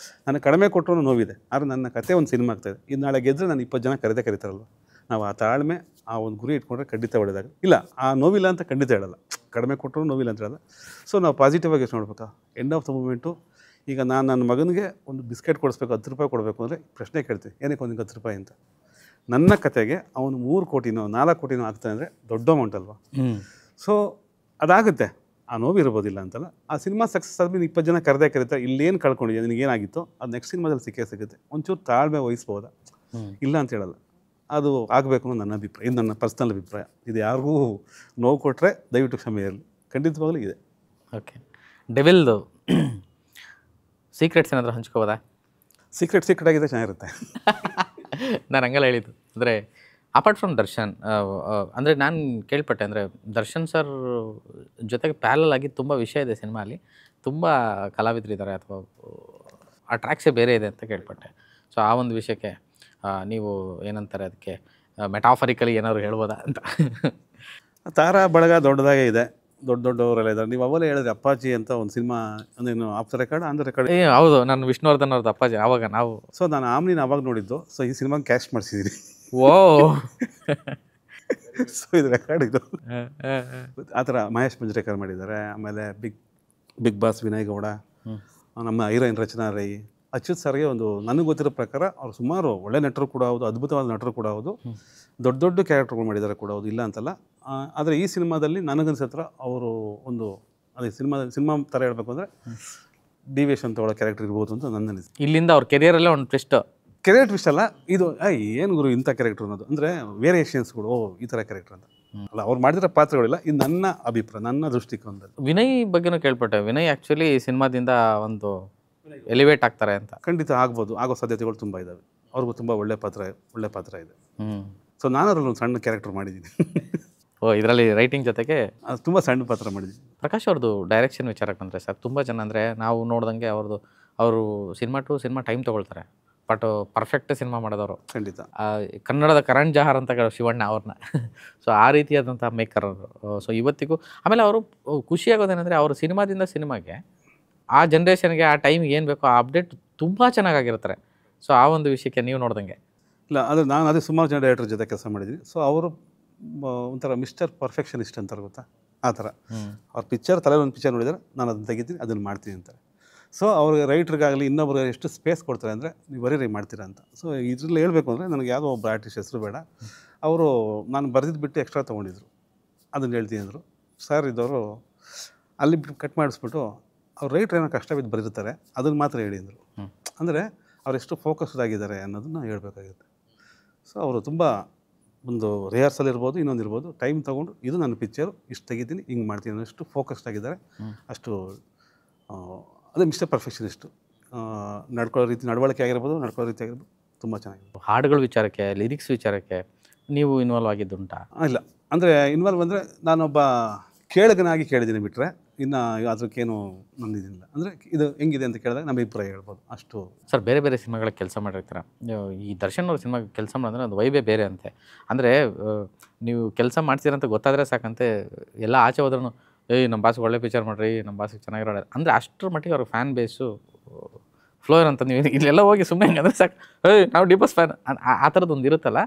ನನಗೆ ಕಡಿಮೆ ಕೊಟ್ಟರು ನೋವಿದೆ. ಆದರೆ ನನ್ನ ಕತೆ ಒಂದು ಸಿನಿಮಾ ಆಗ್ತಾಯಿದೆ. ಇದು ನಾಳೆ ಗೆದ್ದರೆ ನಾನು 20 ಜನ ಕರೀತಾರಲ್ವ. ನಾವು ಆ ತಾಳ್ಮೆ, ಆ ಒಂದು ಗುರಿ ಇಟ್ಕೊಂಡ್ರೆ ಖಂಡಿತ ಒಳ್ಳೆಯದಾಗ. ಇಲ್ಲ, ಆ ನೋವಿಲ್ಲ ಅಂತ ಖಂಡಿತ ಹೇಳಲ್ಲ, ಕಡಿಮೆ ಕೊಟ್ಟರು ನೋವಿಲ್ಲ ಅಂತ ಹೇಳಲ್ಲ. ಸೊ ನಾವು ಪಾಸಿಟಿವ್ ಆಗಿ ಯೋಚನೆ ನೋಡ್ಬೇಕಾ. ಎಂಡ್ ಆಫ್ ದ ಮೂಮೆಂಟು ಈಗ ನಾನು ನನ್ನ ಮಗನಿಗೆ ಒಂದು ಬಿಸ್ಕೆಟ್ ಕೊಡಿಸ್ಬೇಕು, 10 ರೂಪಾಯಿ ಕೊಡಬೇಕು ಅಂದರೆ ಪ್ರಶ್ನೆ ಕೇಳ್ತೀವಿ, ಏನಕ್ಕೆ ಒಂದು 10 ರೂಪಾಯಿ ಅಂತ. ನನ್ನ ಕತೆಗೆ ಅವನು 3 ಕೋಟಿನೋ 4 ಕೋಟಿನೋ ಆಗ್ತಾನೆ ಅಂದರೆ ದೊಡ್ಡ ಅಮೌಂಟ್ ಅಲ್ವಾ. ಸೊ ಅದಾಗುತ್ತೆ, ಆ ನೋವು ಇರ್ಬೋದಿಲ್ಲ ಅಂತಲ್ಲ. ಆ ಸಿನಿಮಾ ಸಕ್ಸಸ್ ಆದಮೇಲೆ 20 ಜನ ಕರೀತಾರೆ, ಇಲ್ಲೇನು ಕಳ್ಕೊಂಡಿದ್ಯಾ, ನಿನಗೇನಾಗಿತ್ತು ಅದು ನೆಕ್ಸ್ಟ್ ಸಿನಿಮಾದಲ್ಲಿ ಸಿಕ್ಕೇ ಸಿಗುತ್ತೆ. ಒಂಚೂರು ತಾಳ್ಮೆ ವಹಿಸ್ಬೋದಾ, ಇಲ್ಲ ಅಂತ ಹೇಳಲ್ಲ. ಅದು ಆಗಬೇಕು ಅನ್ನೋ ನನ್ನ ಅಭಿಪ್ರಾಯ. ಇದು ನನ್ನ ಪರ್ಸ್ನಲ್ ಅಭಿಪ್ರಾಯ. ಇದು ಯಾರಿಗೂ ನೋವು ಕೊಟ್ಟರೆ ದಯವಿಟ್ಟು ಕ್ಷಮೆ ಇರಲಿ. ಖಂಡಿತವಾಗ್ಲೂ ಇದೆ. ಓಕೆ, ಡೆವಿಲ್ದು ಸೀಕ್ರೆಟ್ಸ್ ಏನಾದರೂ ಹಂಚ್ಕೋಬೋದಾ? ಸೀಕ್ರೆಟ್ ಆಗಿದೆ, ಚೆನ್ನಾಗಿರುತ್ತೆ. ನಾನು ಹಂಗೆಲ್ಲ ಹೇಳಿದ್ದು ಅಂದರೆ ಅಪಾರ್ಟ್ ಫ್ರಮ್ ದರ್ಶನ್, ಅಂದರೆ ನಾನು ಕೇಳ್ಪಟ್ಟೆ ಅಂದರೆ ದರ್ಶನ್ ಸರ್ ಜೊತೆಗೆ ಪ್ಯಾರಲ್ ಆಗಿ ತುಂಬ ವಿಷಯ ಇದೆ ಸಿನಿಮಾಲಿ, ತುಂಬ ಕಲಾವಿದರಿದ್ದಾರೆ ಅಥವಾ ಆ ಟ್ರ್ಯಾಕ್ಸೇ ಬೇರೆ ಇದೆ ಅಂತ ಕೇಳ್ಪಟ್ಟೆ. ಸೊ ಆ ಒಂದು ವಿಷಯಕ್ಕೆ ನೀವು ಏನಂತಾರೆ ಅದಕ್ಕೆ ಮೆಟಾಫರಿಕಲಿ ಏನಾದ್ರು ಹೇಳ್ಬೋದಾ ಅಂತ? ತಾರಾ ಬಳಗ ದೊಡ್ಡದಾಗೇ ಇದೆ, ದೊಡ್ಡವರೆಲ್ಲ ಇದ್ದಾರೆ. ನೀವು ಅವಲೇ ಹೇಳಿದ್ರೆ ಅಪ್ಪಾಜಿ ಅಂತ ಒಂದು ಸಿನಿಮಾ ಅಂದೇನು off the record on the record. ಹೌದು, ನಾನು ವಿಷ್ಣುವರ್ಧನ್ ಅವ್ರದ್ದು ಅಪ್ಪಾಜಿ ಆವಾಗ ನಾವು. ಸೊ ನಾನು ಆಮ್ನಿನ ಅವಾಗ ನೋಡಿದ್ದು. ಸೊ ಈ ಸಿನಿಮಾಗೆ ಕ್ಯಾಸ್ಟ್ ಮಾಡಿಸಿದ್ದೀನಿ. ಓ ಸೊ ಇದು ರೆಕಾರ್ಡ್ ಇದು. ಆ ಥರ ಮಹೇಶ್ ಮಂಜ್ರೇಕರ್ ಮಾಡಿದ್ದಾರೆ. ಆಮೇಲೆ ಬಿಗ್ ಬಾಸ್ ವಿನಯ್ ಗೌಡ, ನಮ್ಮ ಹೀರೋಯಿನ್ ರಚನಾ ರೈ, ಅಚ್ಯುತ್ ಸರ್ಗೆ ಒಂದು ನನಗೆ ಗೊತ್ತಿರೋ ಪ್ರಕಾರ ಅವ್ರು ಸುಮಾರು ಒಳ್ಳೆ ನಟರು ಕೂಡ ಹೌದು, ಅದ್ಭುತವಾದ ನಟರು ಕೂಡ ಹೌದು, ದೊಡ್ಡ ಕ್ಯಾರೆಕ್ಟರ್ಗಳು ಮಾಡಿದ್ದಾರೆ ಕೂಡ ಹೌದು, ಇಲ್ಲ ಅಂತಲ್ಲ. ಆದರೆ ಈ ಸಿನಿಮಾದಲ್ಲಿ ನನಗನ್ಸತ್ರ ಅವರು ಒಂದು ಅದೇ ಸಿನಿಮಾ ಥರ ಹೇಳ್ಬೇಕು ಅಂದರೆ ಡಿವಿಯೇಷನ್ ತೊಗೊಳ್ಳೋ ಕ್ಯಾರೆಕ್ಟರ್ ಇರ್ಬೋದು ಅಂತ ನನ್ನ ಅನಿಸಿಕೆ. ಇಲ್ಲಿಂದ ಅವ್ರ ಕೆರಿಯರಲ್ಲೇ ಒಂದು ಟ್ವಿಸ್ಟ್. ಕೆರೆಕ್ಟರ್ ಟ್ವಿಸ್ಟ್ ಅಲ್ಲ ಇದು, ಏನು ಗುರು ಇಂಥ ಕ್ಯಾರೆಕ್ಟರ್ ಅನ್ನೋದು, ಅಂದರೆ ವೇರಿಯೇಷನ್ಸ್ಗಳು, ಈ ಥರ ಕ್ಯಾರೆಕ್ಟರ್ ಅಂತ ಅಲ್ಲ, ಅವ್ರು ಮಾಡಿರೋ ಪಾತ್ರಗಳಿಲ್ಲ. ಇದು ನನ್ನ ಅಭಿಪ್ರಾಯ, ನನ್ನ ದೃಷ್ಟಿಕೋನದಲ್ಲಿ. ವಿನಯ್ ಬಗ್ಗೆನೂ ಕೇಳ್ಪಟ್ಟೆ. ವಿನಯ್ ಆ್ಯಕ್ಚುಲಿ ಸಿನಿಮಾದಿಂದ ಒಂದು ಎಲಿವೇಟ್ ಆಗ್ತಾರೆ ಅಂತ. ಖಂಡಿತ ಆಗ್ಬೋದು, ಆಗೋ ಸಾಧ್ಯತೆಗಳು ತುಂಬ ಇದ್ದಾವೆ. ಅವ್ರಿಗೂ ತುಂಬ ಒಳ್ಳೆ ಪಾತ್ರ ಇದೆ. ಸೊ ನಾನು ಅದರಲ್ಲಿ ಒಂದು ಸಣ್ಣ ಕ್ಯಾರೆಕ್ಟರ್ ಮಾಡಿದ್ದೀನಿ. ಓ, ಇದರಲ್ಲಿ ರೈಟಿಂಗ್ ಜೊತೆಗೆ ಅದು ತುಂಬ ಸಣ್ಣ ಪಾತ್ರ ಮಾಡಿದ್ದೀನಿ. ಪ್ರಕಾಶ್ ಅವ್ರದ್ದು ಡೈರೆಕ್ಷನ್ ವಿಚಾರಕ್ಕೆ ಬಂದರೆ ಸರ್, ತುಂಬ ಜನ ಅಂದರೆ ನಾವು ನೋಡ್ದಂಗೆ ಅವರು ಸಿನಿಮಾ ಟು ಸಿನಿಮಾ ಟೈಮ್ ತೊಗೊಳ್ತಾರೆ, ಬಟ್ ಪರ್ಫೆಕ್ಟ್ ಸಿನಿಮಾ ಮಾಡೋದವರು. ಖಂಡಿತ ಕನ್ನಡದ ಕರಣ್ ಜಹಾರ್ ಅಂತ ಶಿವಣ್ಣ ಅವ್ರನ್ನ. ಸೊ ಆ ರೀತಿಯಾದಂಥ ಮೇಕರ್ ಅವರು. ಸೊ ಇವತ್ತಿಗೂ ಆಮೇಲೆ ಅವರು ಖುಷಿಯಾಗೋದೇನೆಂದರೆ ಅವರು ಸಿನಿಮಾದಿಂದ ಸಿನಿಮಾಗೆ ಆ ಜನ್ರೇಷನ್ಗೆ ಆ ಟೈಮ್ಗೆ ಏನು ಬೇಕೋ ಆ ಅಪ್ಡೇಟ್ ತುಂಬ ಚೆನ್ನಾಗಿರ್ತಾರೆ. ಸೊ ಆ ಒಂದು ವಿಷಯಕ್ಕೆ ನೀವು ನೋಡ್ದಂಗೆ ಇಲ್ಲ, ಅದು ನಾನು ಅದೇ ಸುಮಾರು ಜನ ಡೈರೆಕ್ಟರ್ ಜೊತೆ ಕೆಲಸ ಮಾಡಿದ್ದೀನಿ. ಸೊ ಅವರು ಒಂಥರ ಮಿಸ್ಟರ್ ಪರ್ಫೆಕ್ಷನಿಸ್ಟ್ ಅಂತಾರೆ, ಗೊತ್ತಾ, ಆ ಥರ. ಅವ್ರ ತಲೆಯಲ್ಲಿ ಒಂದು ಪಿಕ್ಚರ್ ನೋಡಿದರೆ ನಾನು ಅದನ್ನು ತೆಗಿತೀನಿ, ಅದನ್ನು ಮಾಡ್ತೀನಿ ಅಂತಾರೆ. ಸೊ ಅವ್ರಿಗೆ ರೈಟ್ರಿಗಾಗಲಿ ಇನ್ನೊಬ್ರಿಗೆ ಎಷ್ಟು ಸ್ಪೇಸ್ ಕೊಡ್ತಾರೆ ಅಂದರೆ ನೀವು ಬರೀ ಮಾಡ್ತೀರಾ ಅಂತ. ಸೊ ಇದರಲ್ಲಿ ಹೇಳಬೇಕು ಅಂದರೆ ನನಗೆ ಯಾವುದೋ ಒಬ್ಬ ಆರ್ಟಿಸ್ಟ್ ಹೆಸರು ಬೇಡ, ಅವರು ನಾನು ಬರೆದಿದ್ದು ಬಿಟ್ಟು ಎಕ್ಸ್ಟ್ರಾ ತೊಗೊಂಡಿದ್ರು, ಅದನ್ನು ಹೇಳ್ತೀನಿ ಅಂದರು. ಸರ್ ಇದ್ದವರು ಅಲ್ಲಿ ಕಟ್ ಮಾಡಿಸ್ಬಿಟ್ಟು ಅವ್ರು ರೈಟ್ರ್ ಏನೋ ಕಷ್ಟ ಬಿದ್ದು ಬರೆದಿರ್ತಾರೆ, ಅದನ್ನು ಮಾತ್ರ ಹೇಳಿ ಅಂದರು. ಅಂದರೆ ಅವರೆಷ್ಟು ಫೋಕಸ್ಡ್ ಆಗಿದ್ದಾರೆ ಅನ್ನೋದನ್ನು ಹೇಳಬೇಕಾಗುತ್ತೆ. ಸೊ ಅವರು ತುಂಬ ಒಂದು ರಿಹರ್ಸಲ್ ಇರ್ಬೋದು, ಇನ್ನೊಂದು ಇರ್ಬೋದು, ಟೈಮ್ ತೊಗೊಂಡು ಇದು ನನ್ನ ಪಿಕ್ಚರು, ಇಷ್ಟು ತೆಗಿತೀನಿ, ಹಿಂಗೆ ಮಾಡ್ತೀನಿ, ಅಷ್ಟು ಫೋಕಸ್ಡ್ ಆಗಿದ್ದಾರೆ. ಅಷ್ಟು ಅದೇ ಮಿಸ್ಟರ್ ಪರ್ಫೆಕ್ಷನಿಸ್ಟು. ನಡವಳಿಕೆ ಆಗಿರ್ಬೋದು, ನಡ್ಕೊಳ್ಳೋ ರೀತಿ ಆಗಿರ್ಬೋದು, ತುಂಬ ಚೆನ್ನಾಗಿದೆ. ಹಾಡುಗಳ ವಿಚಾರಕ್ಕೆ, ಲಿರಿಕ್ಸ್ ವಿಚಾರಕ್ಕೆ ನೀವು ಇನ್ವಾಲ್ವ್ ಆಗಿದ್ದುಂಟಾ? ಇಲ್ಲ, ಅಂದರೆ ಇನ್ವಾಲ್ವ್ ಅಂದರೆ ನಾನೊಬ್ಬ ಕೇಳಗನಾಗಿ ಕೇಳಿದ್ದೀನಿ ಬಿಟ್ಟರೆ ಇನ್ನು ಅದಕ್ಕೇನು ನಂದಿದ್ದಿಲ್ಲ. ಅಂದರೆ ಇದು ಹೆಂಗಿದೆ ಅಂತ ಕೇಳಿದಾಗ ನಮ್ಮ ಅಭಿಪ್ರಾಯ ಹೇಳ್ಬೋದು ಅಷ್ಟು. ಸರ್, ಬೇರೆ ಬೇರೆ ಸಿನಿಮಾಗಳಿಗೆ ಕೆಲಸ ಮಾಡಿರ್ತೀರ. ಈ ದರ್ಶನ್ ಅವ್ರ ಸಿನಿಮಾಗೆ ಕೆಲಸ ಮಾಡಿದ್ರೆ ಅದು ವೈಬೇ ಬೇರೆ ಅಂತೆ. ಅಂದರೆ ನೀವು ಕೆಲಸ ಮಾಡ್ತೀರಂತ ಗೊತ್ತಾದರೆ ಸಾಕಂತೆ ಎಲ್ಲ ಆಚೆ ಹೋದ್ರೂ ನಮ್ಮ ಬಾಸ್ಗೆ ಒಳ್ಳೆ ಪಿಕ್ಚರ್ ಮಾಡ್ರಿ, ನಮ್ಮ ಬಾಸಿಗೆ ಚೆನ್ನಾಗಿರೋ ಅಂದರೆ ಅಷ್ಟರ ಮಟ್ಟಿಗೆ ಅವ್ರ ಫ್ಯಾನ್ ಬೇಸು ಫ್ಲೋಯರ್ ಅಂತ. ನೀವು ಇಲ್ಲೆಲ್ಲ ಹೋಗಿ ಸುಮ್ಮನೆ ಹೆಂಗಂದ್ರೆ ಸಾಕು, ನಾವು ಡಿಪಸ್ ಫ್ಯಾನ್ ಆ ಥರದ್ದು ಒಂದು ಇರುತ್ತಲ್ಲ,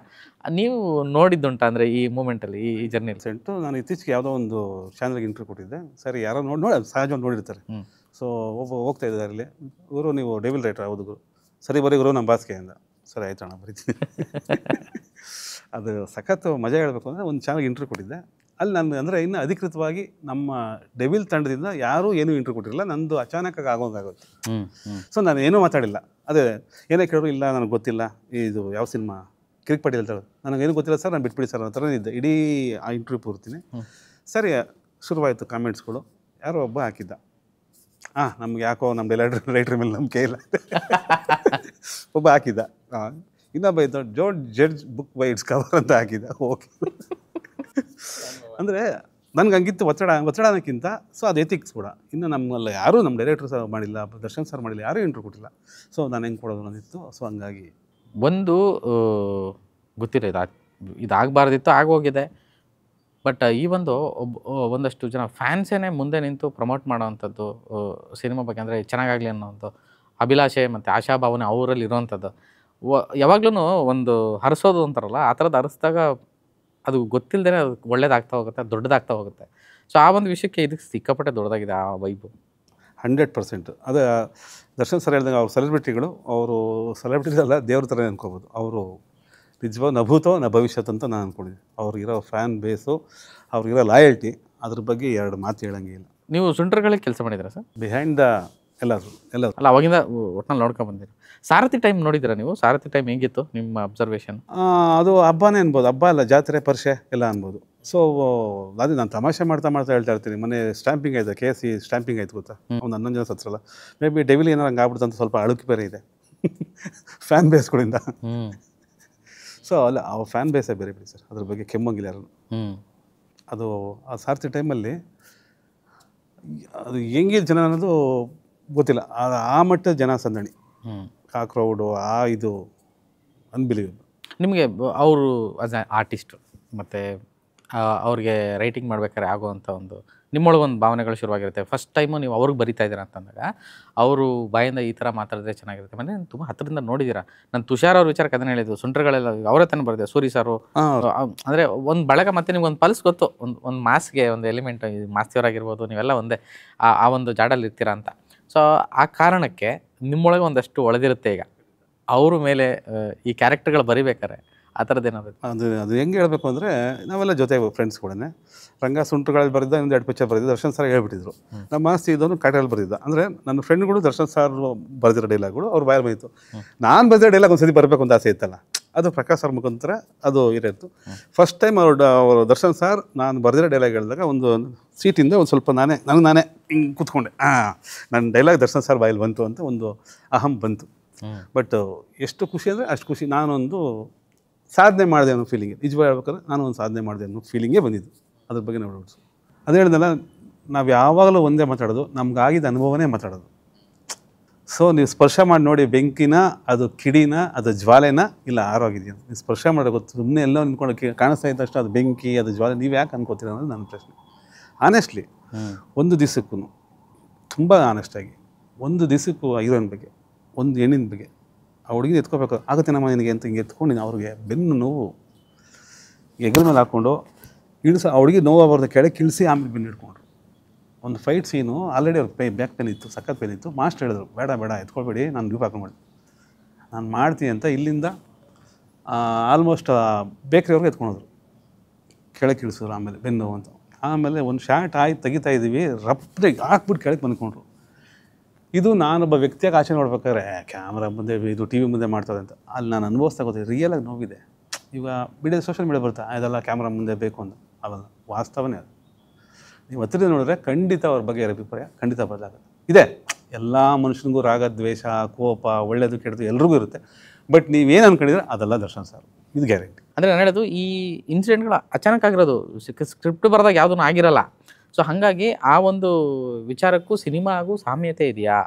ನೀವು ನೋಡಿದ್ದುಂಟ ಅಂದರೆ ಈ ಮೂಮೆಂಟಲ್ಲಿ, ಈ ಜರ್ನಿ ಸೆಂಟು. ನಾನು ಇತ್ತೀಚೆಗೆ ಯಾವುದೋ ಒಂದು ಚಾನಲ್ಗೆ ಇಂಟರ್ವ್ಯೂ ಕೊಟ್ಟಿದ್ದೆ. ಸರಿ, ಯಾರೋ ನೋಡಿ ಸಹಜವಾಗಿ ನೋಡಿರ್ತಾರೆ. ಸೊ ಹೋಗ್ತಾ ಇದ್ದಾರೆ ಅಲ್ಲಿ, ಗುರು ನೀವು ಡೆವಿಲ್ ರೈಟರ್ ಹೌದು ಗುರು, ಸರಿ ಬರೀ ಗುರು ನಮ್ಮ ಬಾಸ್ಗೆ ಅಂದ. ಸರಿ ಆಯ್ತು ಅಣ್ಣ ಬರೀತೀನಿ. ಅದು ಸಖತ್ತು ಮಜಾ ಹೇಳಬೇಕು ಅಂದರೆ ಒಂದು ಚಾನಲ್ಗೆ ಇಂಟರ್ವ್ಯೂ ಕೊಟ್ಟಿದ್ದೆ. ಅಲ್ಲಿ ನಾನು ಅಂದರೆ ಇನ್ನು ಅಧಿಕೃತವಾಗಿ ನಮ್ಮ ಡೆವಿಲ್ ತಂಡದಿಂದ ಯಾರೂ ಏನೂ ಇಂಟರ್ವ್ಯೂ ಕೊಟ್ಟಿರಲಿಲ್ಲ. ನಂದು ಅಚಾನಕ್ಕಾಗಿ ಆಗೋಂಗಾಗುತ್ತೆ. ಸೊ ನಾನು ಏನೂ ಮಾತಾಡಿಲ್ಲ. ಅದೇ ಏನೇ ಕೇಳೋರು, ಇಲ್ಲ ನನಗೆ ಗೊತ್ತಿಲ್ಲ ಇದು ಯಾವ ಸಿನಿಮಾ, ಕಿರಿಕ್ ಪಾಟೀಲ್ ಅಂತ ಹೇಳೋದು, ನನಗೇನು ಗೊತ್ತಿಲ್ಲ ಸರ್, ನಾನು ಬಿಟ್ಬಿಡಿ ಸರ್ ಅನ್ನೋ ಥರ ಇದ್ದೆ ಇಡೀ ಆ ಇಂಟರ್ವ್ಯೂ ಪೂರ್ತಿನಿ. ಸರಿ, ಶುರುವಾಯಿತು ಕಾಮೆಂಟ್ಸ್ಗಳು. ಯಾರೋ ಒಬ್ಬ ಹಾಕಿದ್ದ, ನಮ್ಗೆ ಯಾಕೋ ನಮ್ಮ ರೈಟ್ರ್ ಮೇಲೆ ನಂಬಿಕೆ ಇಲ್ಲ ಒಬ್ಬ ಹಾಕಿದ್ದ. ಇನ್ನೊಬ್ಬ ಇದ್ದು don't judge book by it's cover ಅಂತ ಹಾಕಿದ್ದ. ಓಕೆ, ಅಂದರೆ ನನಗೆ ಹಂಗಿತ್ತು ಒತ್ತಡ ಅನ್ನೋಕ್ಕಿಂತ. ಸೊ ಅದು ಎಥಿಕ್ಸ್ ಕೂಡ. ಇನ್ನು ನಮ್ಮಲ್ಲ ಯಾರೂ ನಮ್ಮ ಡೈರೆಕ್ಟ್ರ್ ಸರ್ ಮಾಡಿಲ್ಲ, ದರ್ಶನ್ ಸರ್ ಮಾಡಿಲ್ಲ, ಯಾರೂ ಇಂಟ್ರ್ಯೂ ಕೊಟ್ಟಿಲ್ಲ. ಸೊ ನಾನು ಹೆಂಗೆ ಕೊಡೋದು ಅನ್ನೋದಿತ್ತು. ಸೊ ಹಂಗಾಗಿ ಒಂದು ಗೊತ್ತಿಲ್ಲ, ಇದಾಗಬಾರ್ದಿತ್ತು, ಆಗೋಗಿದೆ. ಬಟ್ ಈ ಒಂದಷ್ಟು ಜನ ಫ್ಯಾನ್ಸೇನೆ ಮುಂದೆ ನಿಂತು ಪ್ರಮೋಟ್ ಮಾಡೋವಂಥದ್ದು ಸಿನಿಮಾ ಬಗ್ಗೆ, ಅಂದರೆ ಚೆನ್ನಾಗಾಗಲಿ ಅನ್ನೋವಂಥ ಅಭಿಲಾಷೆ ಮತ್ತು ಆಶಾಭಾವನೆ ಅವರಲ್ಲಿ ಇರೋವಂಥದ್ದು. ಯಾವಾಗ್ಲೂ ಒಂದು ಹರಿಸೋದು ಅಂತಾರಲ್ಲ, ಆ ಥರದ್ದು ಹರಿಸಿದಾಗ ಅದು ಗೊತ್ತಿಲ್ಲದೇ ಅದು ಒಳ್ಳೇದಾಗ್ತಾ ಹೋಗುತ್ತೆ, ದೊಡ್ಡದಾಗ್ತಾ ಹೋಗುತ್ತೆ. ಸೊ ಆ ಒಂದು ವಿಷಯಕ್ಕೆ ಇದಕ್ಕೆ ಸಿಕ್ಕಾಪಟ್ಟೆ ದೊಡ್ಡದಾಗಿದೆ ಆ ವೈಬು. 100%. ಅದೇ ದರ್ಶನ್ ಸರ್ ಹೇಳಿದಾಗ ಅವ್ರು ಸೆಲೆಬ್ರಿಟಿಗಳು, ಅವರು ಸೆಲೆಬ್ರಿಟೀಸ್ ಅಲ್ಲ, ದೇವ್ರ ಥರ ಅನ್ಕೋಬೋದು. ಅವರು ನಿಜವಾಗ ನಭೂತೋ ನ ಭವಿಷ್ಯತ್ ಅಂತ ನಾನು ಅಂದ್ಕೊಂಡಿದ್ದೀನಿ. ಅವ್ರಿಗಿರೋ ಫ್ಯಾನ್ ಬೇಸು, ಅವ್ರಿಗಿರೋ ಲಾಯಲ್ಟಿ, ಅದ್ರ ಬಗ್ಗೆ ಎರಡು ಮಾತು ಹೇಳೋಂಗಿಲ್ಲ. ನೀವು ಸುಂಟರ್ಗಳಿಗೆ ಕೆಲಸ ಮಾಡಿದ್ದೀರಾ ಸರ್? ಬಿಹೈಂಡ್ ದ ಎಲ್ಲರೂ ಅಲ್ಲ ಅವಾಗಿಂದ ಒಟ್ನಲ್ಲಿ ನೋಡ್ಕೊಂಡು ಬಂದಿರಿ. ಸಾರಥಿ ಟೈಮ್ ನೋಡಿದ್ದೀರಾ ನೀವು? ಸಾರಥಿ ಟೈಮ್ ಹೆಂಗಿತ್ತು ನಿಮ್ಮ ಅಬ್ಸರ್ವೇಷನ್? ಅದು ಹಬ್ಬನೇ ಅನ್ಬೋದು, ಹಬ್ಬ ಅಲ್ಲ ಜಾತ್ರೆ ಪರಿಷೆ ಎಲ್ಲ ಅನ್ಬೋದು. ಸೊ ಅದೇ ನಾನು ತಮಾಷೆ ಮಾಡ್ತಾ ಹೇಳ್ತಾ ಇರ್ತೀನಿ, ಮೊನ್ನೆ ಸ್ಟ್ಯಾಂಪಿಂಗ್ ಆಯ್ತು, KSC ಸ್ಟ್ಯಾಂಪಿಂಗ್ ಆಯ್ತು ಗೊತ್ತಾ, ಒಂದು 11 ಜನ ಸತ್ರಲ್ಲ. ಮೇ ಬಿ ಡೆವಿಲ್ ಏನಾರು ಹಂಗೆ ಆಗ್ಬಿಡ್ತು ಅಂತ ಸ್ವಲ್ಪ ಅಳುಕು ಬೇರೆ ಇದೆ ಫ್ಯಾನ್ ಬೇಸ್ಗಳಿಂದ. ಸೊ ಅಲ್ಲ, ಆ ಫ್ಯಾನ್ ಬೇಸೇ ಬೇರೆ ಬಿಡಿ ಸರ್, ಅದ್ರ ಬಗ್ಗೆ ಕೆಮ್ಮಂಗಿಲ್ಲ ಯಾರು. ಅದು ಆ ಸಾರಥಿ ಟೈಮಲ್ಲಿ ಅದು ಹೆಂಗಿದೆ ಜನ ಅನ್ನೋದು ಗೊತ್ತಿಲ್ಲ, ಆ ಮಟ್ಟದ ಜನ ಸಂದಣಿ, ಆ ಕ್ರೌಡು, ಇದು ಅನ್ಬಿಲೀವೇಬಲ್. ನಿಮಗೆ ಅವರು ಆಸ್ ಎ ಆರ್ಟಿಸ್ಟು ಮತ್ತು ಅವ್ರಿಗೆ ರೈಟಿಂಗ್ ಮಾಡ್ಬೇಕಾದ್ರೆ ಆಗುವಂಥ ಒಂದು ನಿಮ್ಮೊಳಗೊಂದು ಭಾವನೆಗಳು ಶುರುವಾಗಿರುತ್ತೆ. ಫಸ್ಟ್ ಟೈಮು ನೀವು ಅವ್ರಿಗೆ ಬರಿತಾ ಇದ್ದೀರಾ ಅಂತಂದಾಗ ಅವರು ಬಾಯಿಂದ ಈ ಥರ ಮಾತಾಡಿದ್ರೆ ಚೆನ್ನಾಗಿರುತ್ತೆ. ಮನೆ ತುಂಬ ಹತ್ತಿರದಿಂದ ನೋಡಿದ್ದೀರಾ. ನಾನು ತುಷಾರ್ ಅವ್ರ ವಿಚಾರಕ್ಕೆ ಅದನ್ನು ಹೇಳಿದ್ದು, ಸುಂಟ್ರಗಳೆಲ್ಲ ಅವರೇ ತಾನೇ ಬರೆದೆ, ಸೂರಿ ಸಾರು. ಅಂದರೆ ಒಂದು ಬಳಗ ಮತ್ತು ನಿಮ್ಗೆ ಒಂದು ಪಲ್ಸ್ ಗೊತ್ತು, ಒಂದು ಮಾಸ್ಗೆ ಒಂದು ಎಲಿಮೆಂಟ್, ಮಾಸ್ತಿಯವರಾಗಿರ್ಬೋದು, ನೀವೆಲ್ಲ ಒಂದೇ ಆ ಒಂದು ಜಾಡಲ್ಲಿ ಇರ್ತೀರಾ ಅಂತ. ಸೊ ಆ ಕಾರಣಕ್ಕೆ ನಿಮ್ಮೊಳಗೆ ಒಂದಷ್ಟು ಒಳೆದಿರುತ್ತೆ. ಈಗ ಅವ್ರ ಮೇಲೆ ಈ ಕ್ಯಾರೆಕ್ಟರ್ಗಳು ಬರಿಬೇಕಾರೆ ಆ ಥರದ್ದೇನಾದ್ರು ಅದು ಹೆಂಗೆ ಹೇಳಬೇಕು ಅಂದರೆ, ನಾವೆಲ್ಲ ಜೊತೆ ಫ್ರೆಂಡ್ಸ್ ಕೂಡ ರಂಗ ಸುಂಟ್ರುಗಳಲ್ಲಿ ಬರೆದ ಒಂದು 2 ಪಿಕ್ಚರ್ ಬರೆದಿದ್ದು ದರ್ಶನ್ ಸರ್ ಹೇಳ್ಬಿಟ್ಟಿದ್ರು. ನಮ್ಮ ಮಾಸ್ತಿ ಇದನ್ನು ಕಾಟಲ್ಲಿ ಬರೆದಿದ್ದ. ಅಂದರೆ ನನ್ನ ಫ್ರೆಂಡ್ಗಳು ದರ್ಶನ್ ಸರ್ ಬರೆದಿರೋ ಡೈಲಾಗ್ಗಳು ಅವ್ರು ಬಾಯಲ್ಲಿ ಬಂದಿತ್ತು. ನಾನು ಬರೆದಿರೋ ಡೈಲಾಗ್ ಒಂದ್ಸತಿ ಬರಬೇಕು ಅಂತ ಆಸೆ ಇತ್ತಲ್ಲ, ಅದು ಪ್ರಕಾಶ್ ಸರ್ ಮುಖಾಂತರ ಅದು ಇರೋದು. ಫಸ್ಟ್ ಟೈಮ್ ಅವರು ದರ್ಶನ್ ಸರ್ ನಾನು ಬರೆದಿರೋ ಡೈಲಾಗ್ ಹೇಳಿದಾಗ ಒಂದು ಸೀಟಿಂದ ಒಂದು ಸ್ವಲ್ಪ ನಾನೇ ಹಿಂಗೆ ಕೂತ್ಕೊಂಡೆ, ನನ್ನ ಡೈಲಾಗ್ ದರ್ಶನ್ ಸರ್ ಬಾಯಲ್ಲಿ ಬಂತು ಅಂತ ಒಂದು ಅಹಂ ಬಂತು. ಬಟ್ ಎಷ್ಟು ಖುಷಿ ಅಂದರೆ ಅಷ್ಟು ಖುಷಿ. ನಾನೊಂದು ಸಾಧನೆ ಮಾಡಿದೆ ಅನ್ನೋ ಫೀಲಿಂಗ್, ನಿಜವಾಗಿ ಹೇಳ್ಬೇಕಾದ್ರೆ ನಾನು ಒಂದು ಸಾಧನೆ ಮಾಡಿದೆ ಅನ್ನೋ ಫೀಲಿಂಗೇ ಬಂದಿದ್ದು. ಅದ್ರ ಬಗ್ಗೆ ನೋಡ್ಬಿಟ್ಟು ಅದು ಹೇಳಿದ್ನಲ್ಲ, ನಾವು ಯಾವಾಗಲೂ ಒಂದೇ ಮಾತಾಡೋದು, ನಮ್ಗಾಗಿದ್ದ ಅನುಭವನೇ ಮಾತಾಡೋದು. ಸೊ ನೀವು ಸ್ಪರ್ಶ ಮಾಡಿ ನೋಡಿ, ಬೆಂಕಿನ, ಅದು ಕಿಡಿನ, ಅದು ಜ್ವಾಲೆನ, ಇಲ್ಲ ಆರೋಗಿದೆಯಾ, ನೀವು ಸ್ಪರ್ಶ ಮಾಡೋ ಗೊತ್ತು. ಸುಮ್ಮನೆ ಎಲ್ಲೋ ನಿಂತ್ಕೊಂಡು ಕಾಣಿಸ್ತಾ ಇದ್ದಷ್ಟು ಅದು ಬೆಂಕಿ, ಅದು ಜ್ವಾಲೆ, ನೀವು ಯಾಕೆ ಅನ್ಕೋತೀರ ಅನ್ನೋದು ನನ್ನ ಪ್ರಶ್ನೆ. ಆನೆಸ್ಟ್ಲಿ ಒಂದು ದಿವಸಕ್ಕೂ ತುಂಬ ಆನೆಸ್ಟಾಗಿ ಒಂದು ದಿವಸಕ್ಕೂ ಹೀರೋಯಿನ್ ಬಗ್ಗೆ, ಒಂದು ಹೆಣ್ಣಿನ ಬಗ್ಗೆ, ಆ ಹುಡುಗಿನ ಎತ್ಕೋಬೇಕು ಆಗುತ್ತೆ ನಮ್ಮ ನಿನಗೆ ಅಂತ ಹಿಂಗೆ ಎತ್ಕೊಂಡು ಅವ್ರಿಗೆ ಬೆನ್ನು ನೋವು ಹೆಗಲ ಮೇಲೆ ಹಾಕ್ಕೊಂಡು ಇಳಿಸ, ಆ ಹುಡುಗಿ ನೋವು ಬರ್ದು ಕೆಳಗೆ ಇಳಿಸಿ ಆಮೇಲೆ ಬೆನ್ನು ಹಿಡ್ಕೊಂಡ್ರು. ಒಂದು ಫೈಟ್ ಸೀನು ಆಲ್ರೆಡಿ ಅವ್ರಿಗೆ ಬ್ಯಾಕ್ ಪೇನ್ ಇತ್ತು, ಸಖತ್ ಪೇನ್ ಇತ್ತು. ಮಾಸ್ಟರ್ ಹೇಳಿದ್ರು, ಬೇಡ ಎತ್ಕೊಳ್ಬೇಡಿ, ನಾನು ಗ್ರೂಪ್ ಹಾಕೊಂಡ್ಬಿಡಿ, ನಾನು ಮಾಡ್ತೀನಿ ಅಂತ. ಇಲ್ಲಿಂದ ಆಲ್ಮೋಸ್ಟ್ ಬೇಕ್ರಿಯವ್ರಿಗೆ ಎತ್ಕೊಂಡೋದ್ರು, ಕೆಳಗೆ ಇಳಿಸಿದ್ರು. ಆಮೇಲೆ ಬೆನ್ನು ಅಂತ, ಆಮೇಲೆ ಒಂದು ಶಾರ್ಟ್ ಆಯ್ತು ತೆಗಿತಾ ಇದ್ದೀವಿ, ರಪ್ಪಿಗೆ ಹಾಕ್ಬಿಟ್ಟು ಕೆಳಗೆ ಬಂದ್ಕೊಂಡ್ರು. ಇದು ನಾನೊಬ್ಬ ವ್ಯಕ್ತಿಯಾಗಿ ಆಚೆ ನೋಡ್ಬೇಕಾದ್ರೆ ಕ್ಯಾಮ್ರಾ ಮುಂದೆ, ಇದು TV ಮುಂದೆ ಮಾಡ್ತದೆ ಅಂತ, ಅಲ್ಲಿ ನಾನು ಅನುಭವಿಸ್ತಾ ಗೊತ್ತಿದೆ. ರಿಯಲಾಗಿ ನೋವಿದೆ. ಈಗ ಬಿಡೋ ಸೋಷಿಯಲ್ ಮೀಡಿಯಾ ಬರುತ್ತೆ, ಅದೆಲ್ಲ ಕ್ಯಾಮ್ರಾ ಮುಂದೆ ಬೇಕು ಅಂತ, ಅವೆಲ್ಲ ವಾಸ್ತವನೇ ಅದು. ನೀವು ಹತ್ತಿರ ನೋಡಿದ್ರೆ ಖಂಡಿತ ಅವ್ರ ಬಗ್ಗೆ ಅಭಿಪ್ರಾಯ ಖಂಡಿತ ಬದಲಾಗುತ್ತೆ. ಇದೆ, ಎಲ್ಲ ಮನುಷ್ಯನಿಗೂ ರಾಗ, ದ್ವೇಷ, ಕೋಪ, ಒಳ್ಳೆಯದು ಕೆಟ್ಟದ್ದು ಎಲ್ರಿಗೂ ಇರುತ್ತೆ. ಬಟ್ ನೀವೇನು ಅಂದ್ಕೊಂಡಿದ್ರೆ ಅದೆಲ್ಲ ದರ್ಶನ್ ಸರ್, ಇದು ಗ್ಯಾರಂಟಿ. ಅಂದರೆ ನಾನು ಹೇಳೋದು, ಈ ಇನ್ಸಿಡೆಂಟ್ಗಳು ಅಚಾನಕ್ ಆಗಿರೋದು, ಸ್ಕ್ರಿಪ್ಟ್ ಬರೆದಾಗ ಯಾವುದೂ ಆಗಿರಲ್ಲ. ಸೊ ಹಾಗಾಗಿ ಆ ಒಂದು ವಿಚಾರಕ್ಕೂ ಸಿನಿಮಾಗೂ ಸಾಮ್ಯತೆ ಇದೆಯಾ,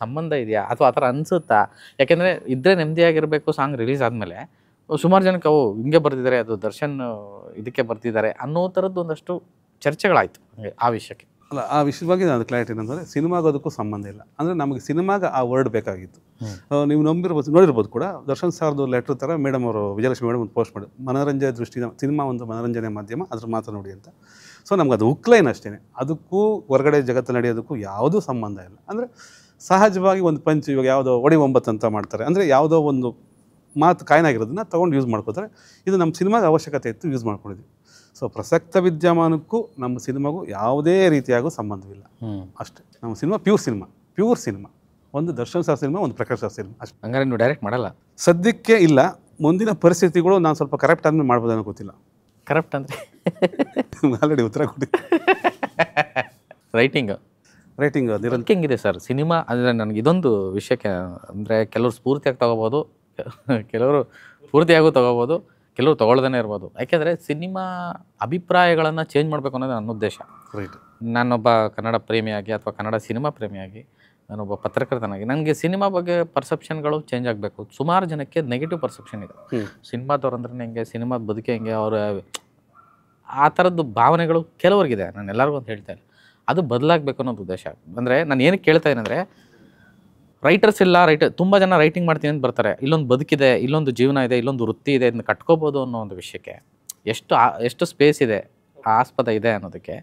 ಸಂಬಂಧ ಇದೆಯಾ, ಅಥವಾ ಆ ಥರ ಅನಿಸುತ್ತಾ? ಯಾಕೆಂದರೆ ಇದ್ದರೆ ನೆಮ್ಮದಿಯಾಗಿರಬೇಕು. ಸಾಂಗ್ ರಿಲೀಸ್ ಆದಮೇಲೆ ಸುಮಾರು ಜನಕ್ಕೆ ಹಿಂಗೆ ಬರ್ತಿದ್ದಾರೆ, ಅದು ದರ್ಶನ್ ಇದಕ್ಕೆ ಬರ್ತಿದ್ದಾರೆ ಅನ್ನೋ ಥರದ್ದು ಒಂದಷ್ಟು ಚರ್ಚೆಗಳಾಯಿತು ಆ ವಿಷಯಕ್ಕೆ. ಅಲ್ಲ, ಆ ವಿಷಯದ ಬಗ್ಗೆ ನಾನು ಕ್ಲಾರಿಟಿ ಏನಂದರೆ, ಸಿನಿಮಾಗೂ ಅದಕ್ಕೂ ಸಂಬಂಧ ಇಲ್ಲ. ಅಂದರೆ ನಮಗೆ ಸಿನಿಮಾಗೆ ಆ ವರ್ಡ್ ಬೇಕಾಗಿತ್ತು. ನೀವು ನೋಡಿರ್ಬೋದು ಕೂಡ, ದರ್ಶನ್ ಸಾರ್ದು ಲೆಟ್ರ್ ಥರ ಮೇಡಮ್ ಅವರು, ವಿಜಯಲಕ್ಷ್ಮಿ ಮೇಡಮ್ ಒಂದು ಪೋಸ್ಟ್ ಮಾಡಿ, ಮನೋರಂಜನೆ ದೃಷ್ಟಿಯಿಂದ ಸಿನಿಮಾ ಒಂದು ಮನೋರಂಜನೆ ಮಾಧ್ಯಮ, ಅದ್ರ ಮಾತ್ರ ನೋಡಿ ಅಂತ. ಸೊ ನಮ್ಗೆ ಅದು ಉಕ್ಲೈನ್ ಅಷ್ಟೇ, ಅದಕ್ಕೂ ಹೊರಗಡೆ ಜಗತ್ತು ನಡೆಯೋದಕ್ಕೂ ಯಾವುದೂ ಸಂಬಂಧ ಇಲ್ಲ. ಅಂದರೆ ಸಹಜವಾಗಿ ಒಂದು ಪಂಚ್, ಇವಾಗ ಯಾವುದೋ ಒಡಿ 9 ಅಂತ ಮಾಡ್ತಾರೆ, ಅಂದರೆ ಯಾವುದೋ ಒಂದು ಮಾತು ಕಾಯಿನಾಗಿರೋದನ್ನ ತೊಗೊಂಡು ಯೂಸ್ ಮಾಡ್ಕೋತಾರೆ. ಇದು ನಮ್ಮ ಸಿನಿಮಾಗೆ ಅವಶ್ಯಕತೆ ಇತ್ತು, ಯೂಸ್ ಮಾಡ್ಕೊಂಡಿದ್ವಿ. ಸೊ ಪ್ರಸಕ್ತ ವಿದ್ಯಮಾನಕ್ಕೂ ನಮ್ಮ ಸಿನಿಮಾಗೂ ಯಾವುದೇ ರೀತಿಯಾಗೂ ಸಂಬಂಧವಿಲ್ಲ ಅಷ್ಟೇ. ನಮ್ಮ ಸಿನಿಮಾ ಪ್ಯೂರ್ ಸಿನಿಮಾ, ಒಂದು ದರ್ಶನ್ ಸರ್ ಸಿನಿಮಾ, ಒಂದು ಪ್ರಕಾಶ್ ಸರ್ ಸಿನಿಮಾ ಅಷ್ಟೇ. ಹಂಗಾರೆ ನೀವು ಡೈರೆಕ್ಟ್ ಮಾಡಲ್ಲ ಸದ್ಯಕ್ಕೆ? ಇಲ್ಲ, ಮುಂದಿನ ಪರಿಸ್ಥಿತಿಗಳು ನಾನು ಸ್ವಲ್ಪ ಕರೆಕ್ಟ್ ಆದ್ಮೇಲೆ ಮಾಡ್ಬೋದು ಅನ್ನೋ ಗೊತ್ತಿಲ್ಲ. ಕರೆಕ್ಟ್ ಅಂದರೆ ಆಲ್ರೆಡಿ ಉತ್ತರ ಕೊಟ್ಟಿದ್ದೆ. ರೈಟಿಂಗ್ ಹೆಂಗಿದೆ ಸರ್ ಸಿನಿಮಾ? ಅಂದರೆ ನನಗೆ ಇದೊಂದು ವಿಷಯಕ್ಕೆ, ಅಂದರೆ ಕೆಲವರು ಸ್ಫೂರ್ತಿಯಾಗಿ ತೊಗೋಬೋದು, ಕೆಲವರು ಪೂರ್ತಿಯಾಗೂ ತೊಗೋಬೋದು, ಕೆಲವರು ತೊಗೊಳ್ದೇ ಇರ್ಬೋದು. ಯಾಕೆಂದರೆ ಸಿನಿಮಾ ಅಭಿಪ್ರಾಯಗಳನ್ನು ಚೇಂಜ್ ಮಾಡಬೇಕು ಅನ್ನೋದು ನನ್ನ ಉದ್ದೇಶ. ರೈಟ್. ನಾನೊಬ್ಬ ಕನ್ನಡ ಪ್ರೇಮಿಯಾಗಿ ಅಥವಾ ಕನ್ನಡ ಸಿನಿಮಾ ಪ್ರೇಮಿಯಾಗಿ, ನಾನೊಬ್ಬ ಪತ್ರಕರ್ತನಾಗಿ, ನನಗೆ ಸಿನಿಮಾ ಬಗ್ಗೆ ಪರ್ಸೆಪ್ಷನ್ಗಳು ಚೇಂಜ್ ಆಗಬೇಕು. ಸುಮಾರು ಜನಕ್ಕೆ ನೆಗೆಟಿವ್ ಪರ್ಸೆಪ್ಷನ್ ಇದೆ, ಸಿನಿಮಾದವ್ರಂದ್ರೆ ಹೆಂಗೆ, ಸಿನಿಮಾದ ಬದುಕೆ ಹೆಂಗೆ, ಅವರ ಆ ಥರದ್ದು ಭಾವನೆಗಳು ಕೆಲವ್ರಿಗಿದೆ. ನಾನು ಎಲ್ಲರಿಗೂ ಅಂತ ಹೇಳ್ತೇನೆ, ಅದು ಬದಲಾಗಬೇಕು ಅನ್ನೋದು ಉದ್ದೇಶ. ಅಂದರೆ ನಾನು ಏನಕ್ಕೆ ಕೇಳ್ತಾ ಇದ್ದೇನೆಂದರೆ, ರೈಟರ್ಸ್ ಇಲ್ಲ, ತುಂಬ ಜನ ರೈಟಿಂಗ್ ಮಾಡ್ತೀನಿ ಅಂತ ಬರ್ತಾರೆ, ಇಲ್ಲೊಂದು ಬದುಕಿದೆ, ಇಲ್ಲೊಂದು ಜೀವನ ಇದೆ, ಇಲ್ಲೊಂದು ವೃತ್ತಿ ಇದೆ, ಇದನ್ನ ಕಟ್ಕೋಬೋದು ಅನ್ನೋ ಒಂದು ವಿಷಯಕ್ಕೆ ಎಷ್ಟು ಸ್ಪೇಸ್ ಇದೆ, ಆಸ್ಪದ ಇದೆ ಅನ್ನೋದಕ್ಕೆ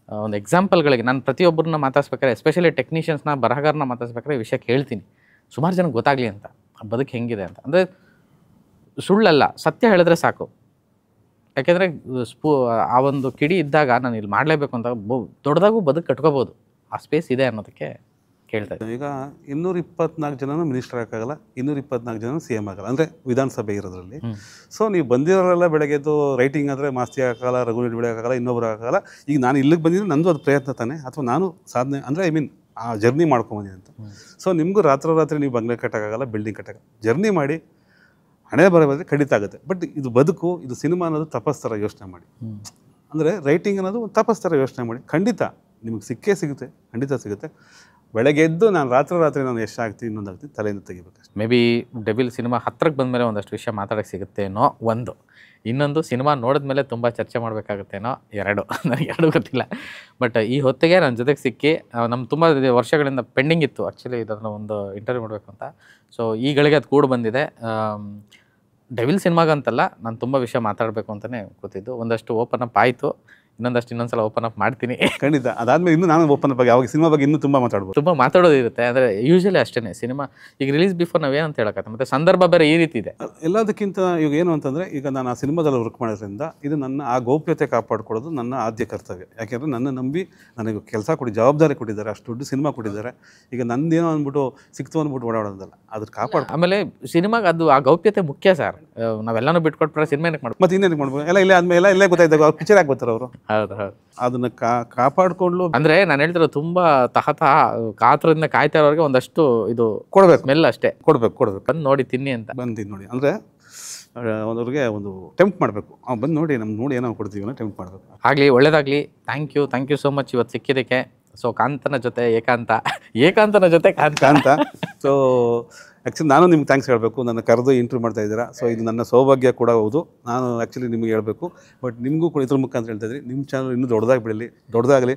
ಒಂದು ಎಕ್ಸಾಂಪಲ್ಗಳಿಗೆ ನಾನು ಪ್ರತಿಯೊಬ್ಬರನ್ನ ಮಾತಾಡ್ಸ್ಬೇಕಾದ್ರೆ, ಎಸ್ಪೆಷಲಿ ಟೆಕ್ನಿಷಿಯನ್ಸ್ನ, ಬರಹಗಾರನ ಮಾತಾಡ್ಸ್ಬೇಕಾದ್ರೆ ಈ ವಿಷಯಕ್ಕೆ ಹೇಳ್ತೀನಿ, ಸುಮಾರು ಜನಕ್ಕೆ ಗೊತ್ತಾಗಲಿ ಅಂತ, ಆ ಬದುಕು ಹೆಂಗಿದೆ ಅಂತ. ಅಂದರೆ ಸುಳ್ಳಲ್ಲ, ಸತ್ಯ ಹೇಳಿದ್ರೆ ಸಾಕು. ಯಾಕೆಂದರೆ ಆ ಒಂದು ಕಿಡಿ ಇದ್ದಾಗ ನಾನು ಇಲ್ಲಿ ಮಾಡಲೇಬೇಕು ಅಂತ ದೊಡ್ಡದಾಗೂ ಬದುಕು ಕಟ್ಕೋಬೋದು, ಆ ಸ್ಪೇಸ್ ಇದೆ ಅನ್ನೋದಕ್ಕೆ ಕೇಳ್ತಾ ಇದ್ದೀನಿ. ಈಗ 224 ಜನನೂ ಮಿನಿಸ್ಟರ್ ಆಗೋಕ್ಕಾಗಲ್ಲ, 224 ಜನ ಸಿ ಎಮ್ ಆಗಲ್ಲ, ಅಂದರೆ ವಿಧಾನಸಭೆ ಇರೋದ್ರಲ್ಲಿ. ಸೊ ನೀವು ಬಂದಿರೋರೆಲ್ಲ ಬೆಳಗ್ಗೆದ್ದು ರೈಟಿಂಗ್ ಆದರೆ ಮಾಸ್ತಿ ಹಾಕಲ್ಲ, ರಘುವೀರ್ ಬೆಳೆಯೋಕ್ಕಾಗಲ್ಲ, ಇನ್ನೊಬ್ರು ಹಾಕಲ್ಲ. ಈಗ ನಾನು ಇಲ್ಲಿಗೆ ಬಂದಿದ್ದು ನಂದು ಅದು ಪ್ರಯತ್ನ ತಾನೆ, ಅಥವಾ ನಾನು ಸಾಧನೆ ಅಂದರೆ ಐ ಮೀನ್ ಆ ಜರ್ನಿ ಮಾಡ್ಕೊಂಬಂದಿನಿ ಅಂತ. ಸೊ ನಿಮಗೂ ರಾತ್ರಿ ನೀವು ಬಂಗ್ಲೆ ಕಟ್ಟೋಕ್ಕಾಗಲ್ಲ, ಬಿಲ್ಡಿಂಗ್ ಕಟ್ಟೋಕ್ಕಾಗಲ್ಲ. ಜರ್ನಿ ಮಾಡಿ ಹಣೆ ಬರೋದ್ರೆ ಖಂಡಿತ ಆಗುತ್ತೆ. ಬಟ್ ಇದು ಬದುಕು, ಇದು ಸಿನಿಮಾ ಅನ್ನೋದು ತಪಸ್ತರ ಯೋಚನೆ ಮಾಡಿ. ಅಂದರೆ ರೈಟಿಂಗ್ ಅನ್ನೋದು ಒಂದು ತಪಸ್ತರ ಯೋಚನೆ ಮಾಡಿ, ಖಂಡಿತ ನಿಮಗೆ ಸಿಕ್ಕೇ ಸಿಗುತ್ತೆ, ಖಂಡಿತ ಸಿಗುತ್ತೆ. ಬೆಳಗ್ಗೆ ಎದ್ದು ನಾನು ರಾತ್ರಿ ನಾನು ಎಷ್ಟಾಗ್ತೀನಿ ಇನ್ನೊಂದಾಗ್ತೀನಿ ತಲೆಯಿಂದ ತೆಗಿಬೇಕು. ಮೇ ಬಿ ಡೆವಿಲ್ ಸಿನಿಮಾ ಹತ್ರಕ್ಕೆ ಬಂದಮೇಲೆ ಒಂದಷ್ಟು ವಿಷಯ ಮಾತಾಡೋಕ್ಕೆ ಸಿಗುತ್ತೇನೋ ಒಂದು, ಇನ್ನೊಂದು ಸಿನಿಮಾ ನೋಡಿದ್ಮೇಲೆ ತುಂಬ ಚರ್ಚೆ ಮಾಡಬೇಕಾಗುತ್ತೇನೋ ಎರಡು, ನನಗೆ ಎರಡೂ ಗೊತ್ತಿಲ್ಲ. ಬಟ್ ಈ ಹೊತ್ತಿಗೆ ನನ್ನ ಜೊತೆಗೆ ಸಿಕ್ಕಿ ನಮ್ಮ ತುಂಬ ವರ್ಷಗಳಿಂದ ಪೆಂಡಿಂಗ್ ಇತ್ತು ಆ್ಯಕ್ಚುಲಿ ಇದನ್ನು ಒಂದು ಇಂಟರ್ವ್ಯೂ ಮಾಡಬೇಕು ಅಂತ. ಸೊ ಈ ಗಳಿಗೆ ಅದು ಕೂಡ ಬಂದಿದೆ. ಡೆವಿಲ್ ಸಿನಿಮಾಗಂತಲ್ಲ, ನಾನು ತುಂಬ ವಿಷಯ ಮಾತಾಡಬೇಕು ಅಂತಲೇ ಕೂತಿದ್ದು. ಒಂದಷ್ಟು ಓಪನ್ ಅಪ್ ಆಯಿತು, ಇನ್ನೊಂದ್ಸಲ ಓಪನ್ ಅಪ್ ಮಾಡ್ತೀನಿ ಖಂಡಿತ. ಅದಾದಮೇಲೆ ಇನ್ನೂ ನಾನು ಓಪನ್ ಅಪ್ ಆಗಿ ಯಾವಾಗ ಸಿನಿಮಾ ಬಗ್ಗೆ ಇನ್ನೂ ತುಂಬ ಮಾತಾಡ್ಬೋದು, ತುಂಬ ಮಾತಾಡೋದಿರುತ್ತೆ. ಅಂದರೆ ಯೂಶ್ವಲಿ ಅಷ್ಟೇ ಸಿನಿಮಾ ಈಗ ರಿಲೀಸ್ ಬಿಫೋರ್ ನಾವೇನಂತ ಹೇಳೋಕ್ಕತ್ತೆ, ಮತ್ತು ಸಂದರ್ಭ ಬೇರೆ ಈ ರೀತಿ ಇದೆ. ಎಲ್ಲದಕ್ಕಿಂತ ಈಗ ಏನು ಅಂತಂದರೆ, ಈಗ ನಾನು ಆ ಸಿನಿಮಾದಲ್ಲಿ ವರ್ಕ್ ಮಾಡೋದ್ರಿಂದ ಇದು ನನ್ನ ಆ ಗೌಪ್ಯತೆ ಕಾಪಾಡ್ಕೊಳ್ಳೋದು ನನ್ನ ಆದ್ಯ ಕರ್ತವ್ಯ. ಯಾಕೆಂದರೆ ನನ್ನ ನಂಬಿ ನನಗೆ ಕೆಲಸ ಕೊಡಿ, ಜವಾಬ್ದಾರಿ ಕೊಟ್ಟಿದ್ದಾರೆ, ಅಷ್ಟು ದೊಡ್ಡ ಸಿನಿಮಾ ಕೊಟ್ಟಿದ್ದಾರೆ. ಈಗ ನಂದೇನೋ ಅಂದ್ಬಿಟ್ಟು ಸಿಕ್ತು ಅಂದ್ಬಿಟ್ಟು ಓಡಾಡೋದಲ್ಲ, ಅದ್ರ ಕಾಪಾಡ್. ಆಮೇಲೆ ಸಿನಿಮಾಗೆ ಅದು ಆ ಗೌಪ್ಯತೆ ಮುಖ್ಯ ಸರ್. ನಾವೆಲ್ಲನೂ ಬಿಟ್ಕೊಟ್ಬಿಟ್ರೆ ಸಿನಿಮಾ ಏನಕ್ಕೆ ಮಾಡ್ಬೋದು, ಮತ್ತೆ ಇನ್ನೇನಕ್ಕೆ ಮಾಡ್ಬೋದು, ಎಲ್ಲ ಇಲ್ಲೇ ಆದ್ಮೇಲೆ ಇಲ್ಲೇ ಗೊತ್ತಾಯ್ತು, ಅವ್ರು ಪಿಕ್ಚರ್ ಆಗಿ ಬರ್ತಾರೆ ಅವರು. ಹೌದು ಹೌದು, ಅದನ್ನು ಕಾಪಾಡ್ಕೊಂಡು ಅಂದರೆ ನಾನು ಹೇಳ್ತಿರೋ ತುಂಬ ಕಾತ್ರದಿಂದ ಕಾಯ್ತಾ ಇರೋರಿಗೆ ಒಂದಷ್ಟು ಇದು ಕೊಡಬೇಕು, ಸ್ಮೆಲ್ ಅಷ್ಟೇ ಕೊಡಬೇಕು. ಬಂದು ನೋಡಿ ತಿನ್ನಿ ಅಂತ ಬಂದು ನೋಡಿ, ಅಂದರೆ ಅವ್ರಿಗೆ ಒಂದು ಟೆಂಪ್ಟ್ ಮಾಡಬೇಕು. ಬಂದು ನೋಡಿ, ನಮ್ಗೆ ನೋಡಿ ಏನೋ ಕೊಡ್ತೀವಿ ಅನ್ನೋ ಟೆಂಪ್ಟ್ ಮಾಡಬೇಕು. ಆಗಲಿ, ಒಳ್ಳೇದಾಗಲಿ. ಥ್ಯಾಂಕ್ ಯು ಸೋ ಮಚ್ ಇವತ್ತು ಸಿಕ್ಕಿದ್ದಕ್ಕೆ. ಸೊ ಕಾಂತನ ಜೊತೆ ಏಕಾಂತನ ಜೊತೆ ಕಾಂತ. ಸೊ ಆ್ಯಕ್ಚುಲಿ ನಾನು ನಿಮ್ಗೆ ಥ್ಯಾಂಕ್ಸ್ ಹೇಳಬೇಕು, ನನ್ನ ಕರೆದು ಇಂಟರ್ವ್ಯೂ ಮಾಡ್ತಾ ಇದ್ದೀರಾ. ಸೊ ಇದು ನನ್ನ ಸೌಭಾಗ್ಯ ಕೂಡ ಹೌದು. ನಾನು ಆ್ಯಕ್ಚುಲಿ ನಿಮಗೆ ಹೇಳಬೇಕು, ಬಟ್ ನಿಮಗೂ ಕೂಡ ಇದ್ರ ಮುಖಾಂತರ ಹೇಳ್ತಾ ಇದ್ರಿ, ನಿಮ್ಮ ಚಾನಲ್ ಇನ್ನೂ ದೊಡ್ಡದಾಗಿ ಬೆಳೀಲಿ, ದೊಡ್ಡದಾಗಲಿ,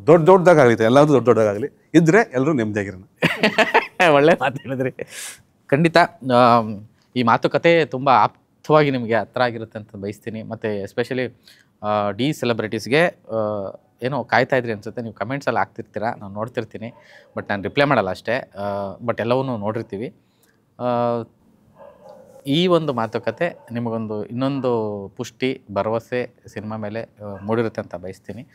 ದೊಡ್ಡದಾಗಲಿ, ಎಲ್ಲಾದರೂ ದೊಡ್ಡದಾಗಲಿ ಇದ್ದರೆ ಎಲ್ಲರೂ ನೆಮ್ಮದಿಯಾಗಿರೋಣ. ಒಳ್ಳೆ ಮಾತು ಹೇಳಿದ್ರಿ. ಖಂಡಿತ ಈ ಮಾತುಕತೆ ತುಂಬ ಆಪ್ತವಾಗಿ ನಿಮಗೆ ಹತ್ರ ಆಗಿರುತ್ತೆ ಅಂತ ಬಯಸ್ತೀನಿ. ಮತ್ತು ಎಸ್ಪೆಷಲಿ ಡಿ ಸೆಲೆಬ್ರಿಟೀಸ್ಗೆ ಏನೋ ಕಾಯ್ತಾ ಇದ್ರಿ ಅನಿಸುತ್ತೆ. ನೀವು ಕಮೆಂಟ್ಸಲ್ಲಿ ಹಾಕ್ತಿರ್ತೀರ, ನಾನು ನೋಡ್ತಿರ್ತೀನಿ, ಬಟ್ ನಾನು ರಿಪ್ಲೈ ಮಾಡಲ್ಲ ಅಷ್ಟೇ. ಬಟ್ ಎಲ್ಲವನ್ನೂ ನೋಡಿರ್ತೀವಿ. ಈ ಒಂದು ಮಾತುಕತೆ ನಿಮಗೊಂದು ಇನ್ನೊಂದು ಪುಷ್ಟಿ, ಭರವಸೆ ಸಿನಿಮಾ ಮೇಲೆ ಮೂಡಿರುತ್ತೆ ಅಂತ ಬಯಸ್ತೀನಿ.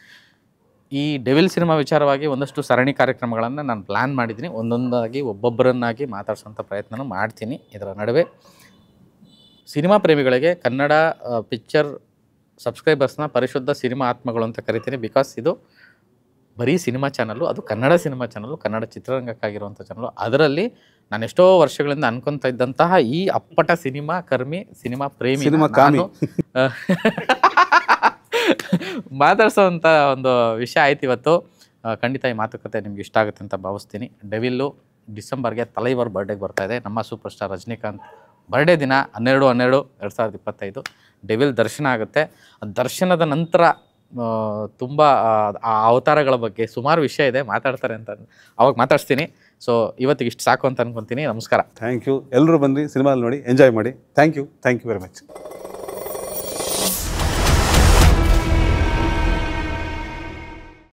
ಈ ಡೆವಿಲ್ ಸಿನಿಮಾ ವಿಚಾರವಾಗಿ ಒಂದಷ್ಟು ಸರಣಿ ಕಾರ್ಯಕ್ರಮಗಳನ್ನು ನಾನು ಪ್ಲ್ಯಾನ್ ಮಾಡಿದ್ದೀನಿ. ಒಂದೊಂದಾಗಿ ಒಬ್ಬೊಬ್ಬರನ್ನಾಗಿ ಮಾತಾಡ್ಸೋಂಥ ಪ್ರಯತ್ನನೂ ಮಾಡ್ತೀನಿ. ಇದರ ನಡುವೆ ಸಿನಿಮಾ ಪ್ರೇಮಿಗಳಿಗೆ ಕನ್ನಡ ಪಿಕ್ಚರ್ ಸಬ್ಸ್ಕ್ರೈಬರ್ಸ್ನ ಪರಿಶುದ್ಧ ಸಿನಿಮಾ ಆತ್ಮಗಳು ಅಂತ ಕರಿತೀನಿ. ಬಿಕಾಸ್ ಇದು ಬರೀ ಸಿನಿಮಾ ಚಾನಲ್ಲು, ಅದು ಕನ್ನಡ ಸಿನಿಮಾ ಚಾನಲ್ಲು, ಕನ್ನಡ ಚಿತ್ರರಂಗಕ್ಕಾಗಿರುವಂಥ ಚಾನಲ್ಲು. ಅದರಲ್ಲಿ ನಾನು ಎಷ್ಟೋ ವರ್ಷಗಳಿಂದ ಅನ್ಕೊತಾ ಇದ್ದಂತಹ ಈ ಅಪ್ಪಟ ಸಿನಿಮಾ ಕರ್ಮಿ, ಸಿನಿಮಾ ಪ್ರೇಮಿ ನಾನು ಮಾತಾಡ್ಸೋವಂಥ ಒಂದು ವಿಷಯ ಆಯ್ತು ಇವತ್ತು. ಖಂಡಿತ ಈ ಮಾತುಕತೆ ನಿಮ್ಗೆ ಇಷ್ಟ ಆಗುತ್ತೆ ಅಂತ ಭಾವಿಸ್ತೀನಿ. ಡೆವಿಲ್ಲು ಡಿಸೆಂಬರ್ಗೆ ತಲೈವರ್ ಬರ್ಡೇಗೆ ಬರ್ತಾಯಿದೆ. ನಮ್ಮ ಸೂಪರ್ ಸ್ಟಾರ್ ರಜನಿಕಾಂತ್ ಬರ್ಡೇ ದಿನ 12/12/2025 ಡೆವಿಲ್ ದರ್ಶನ ಆಗುತ್ತೆ. ದರ್ಶನದ ನಂತರ ತುಂಬ ಆ ಅವತಾರಗಳ ಬಗ್ಗೆ ಸುಮಾರು ವಿಷಯ ಇದೆ, ಮಾತಾಡ್ತಾರೆ ಅಂತ ಅವಾಗ ಮಾತಾಡ್ತೀನಿ. ಸೊ ಇವತ್ತಿಗೆ ಇಷ್ಟು ಸಾಕು ಅಂತ ಅನ್ಕೊತೀನಿ. ನಮಸ್ಕಾರ. Thank you. ಎಲ್ಲರೂ ಬಂದು ಸಿನಿಮಾದಲ್ಲಿ ನೋಡಿ ಎಂಜಾಯ್ ಮಾಡಿ. Thank you very much.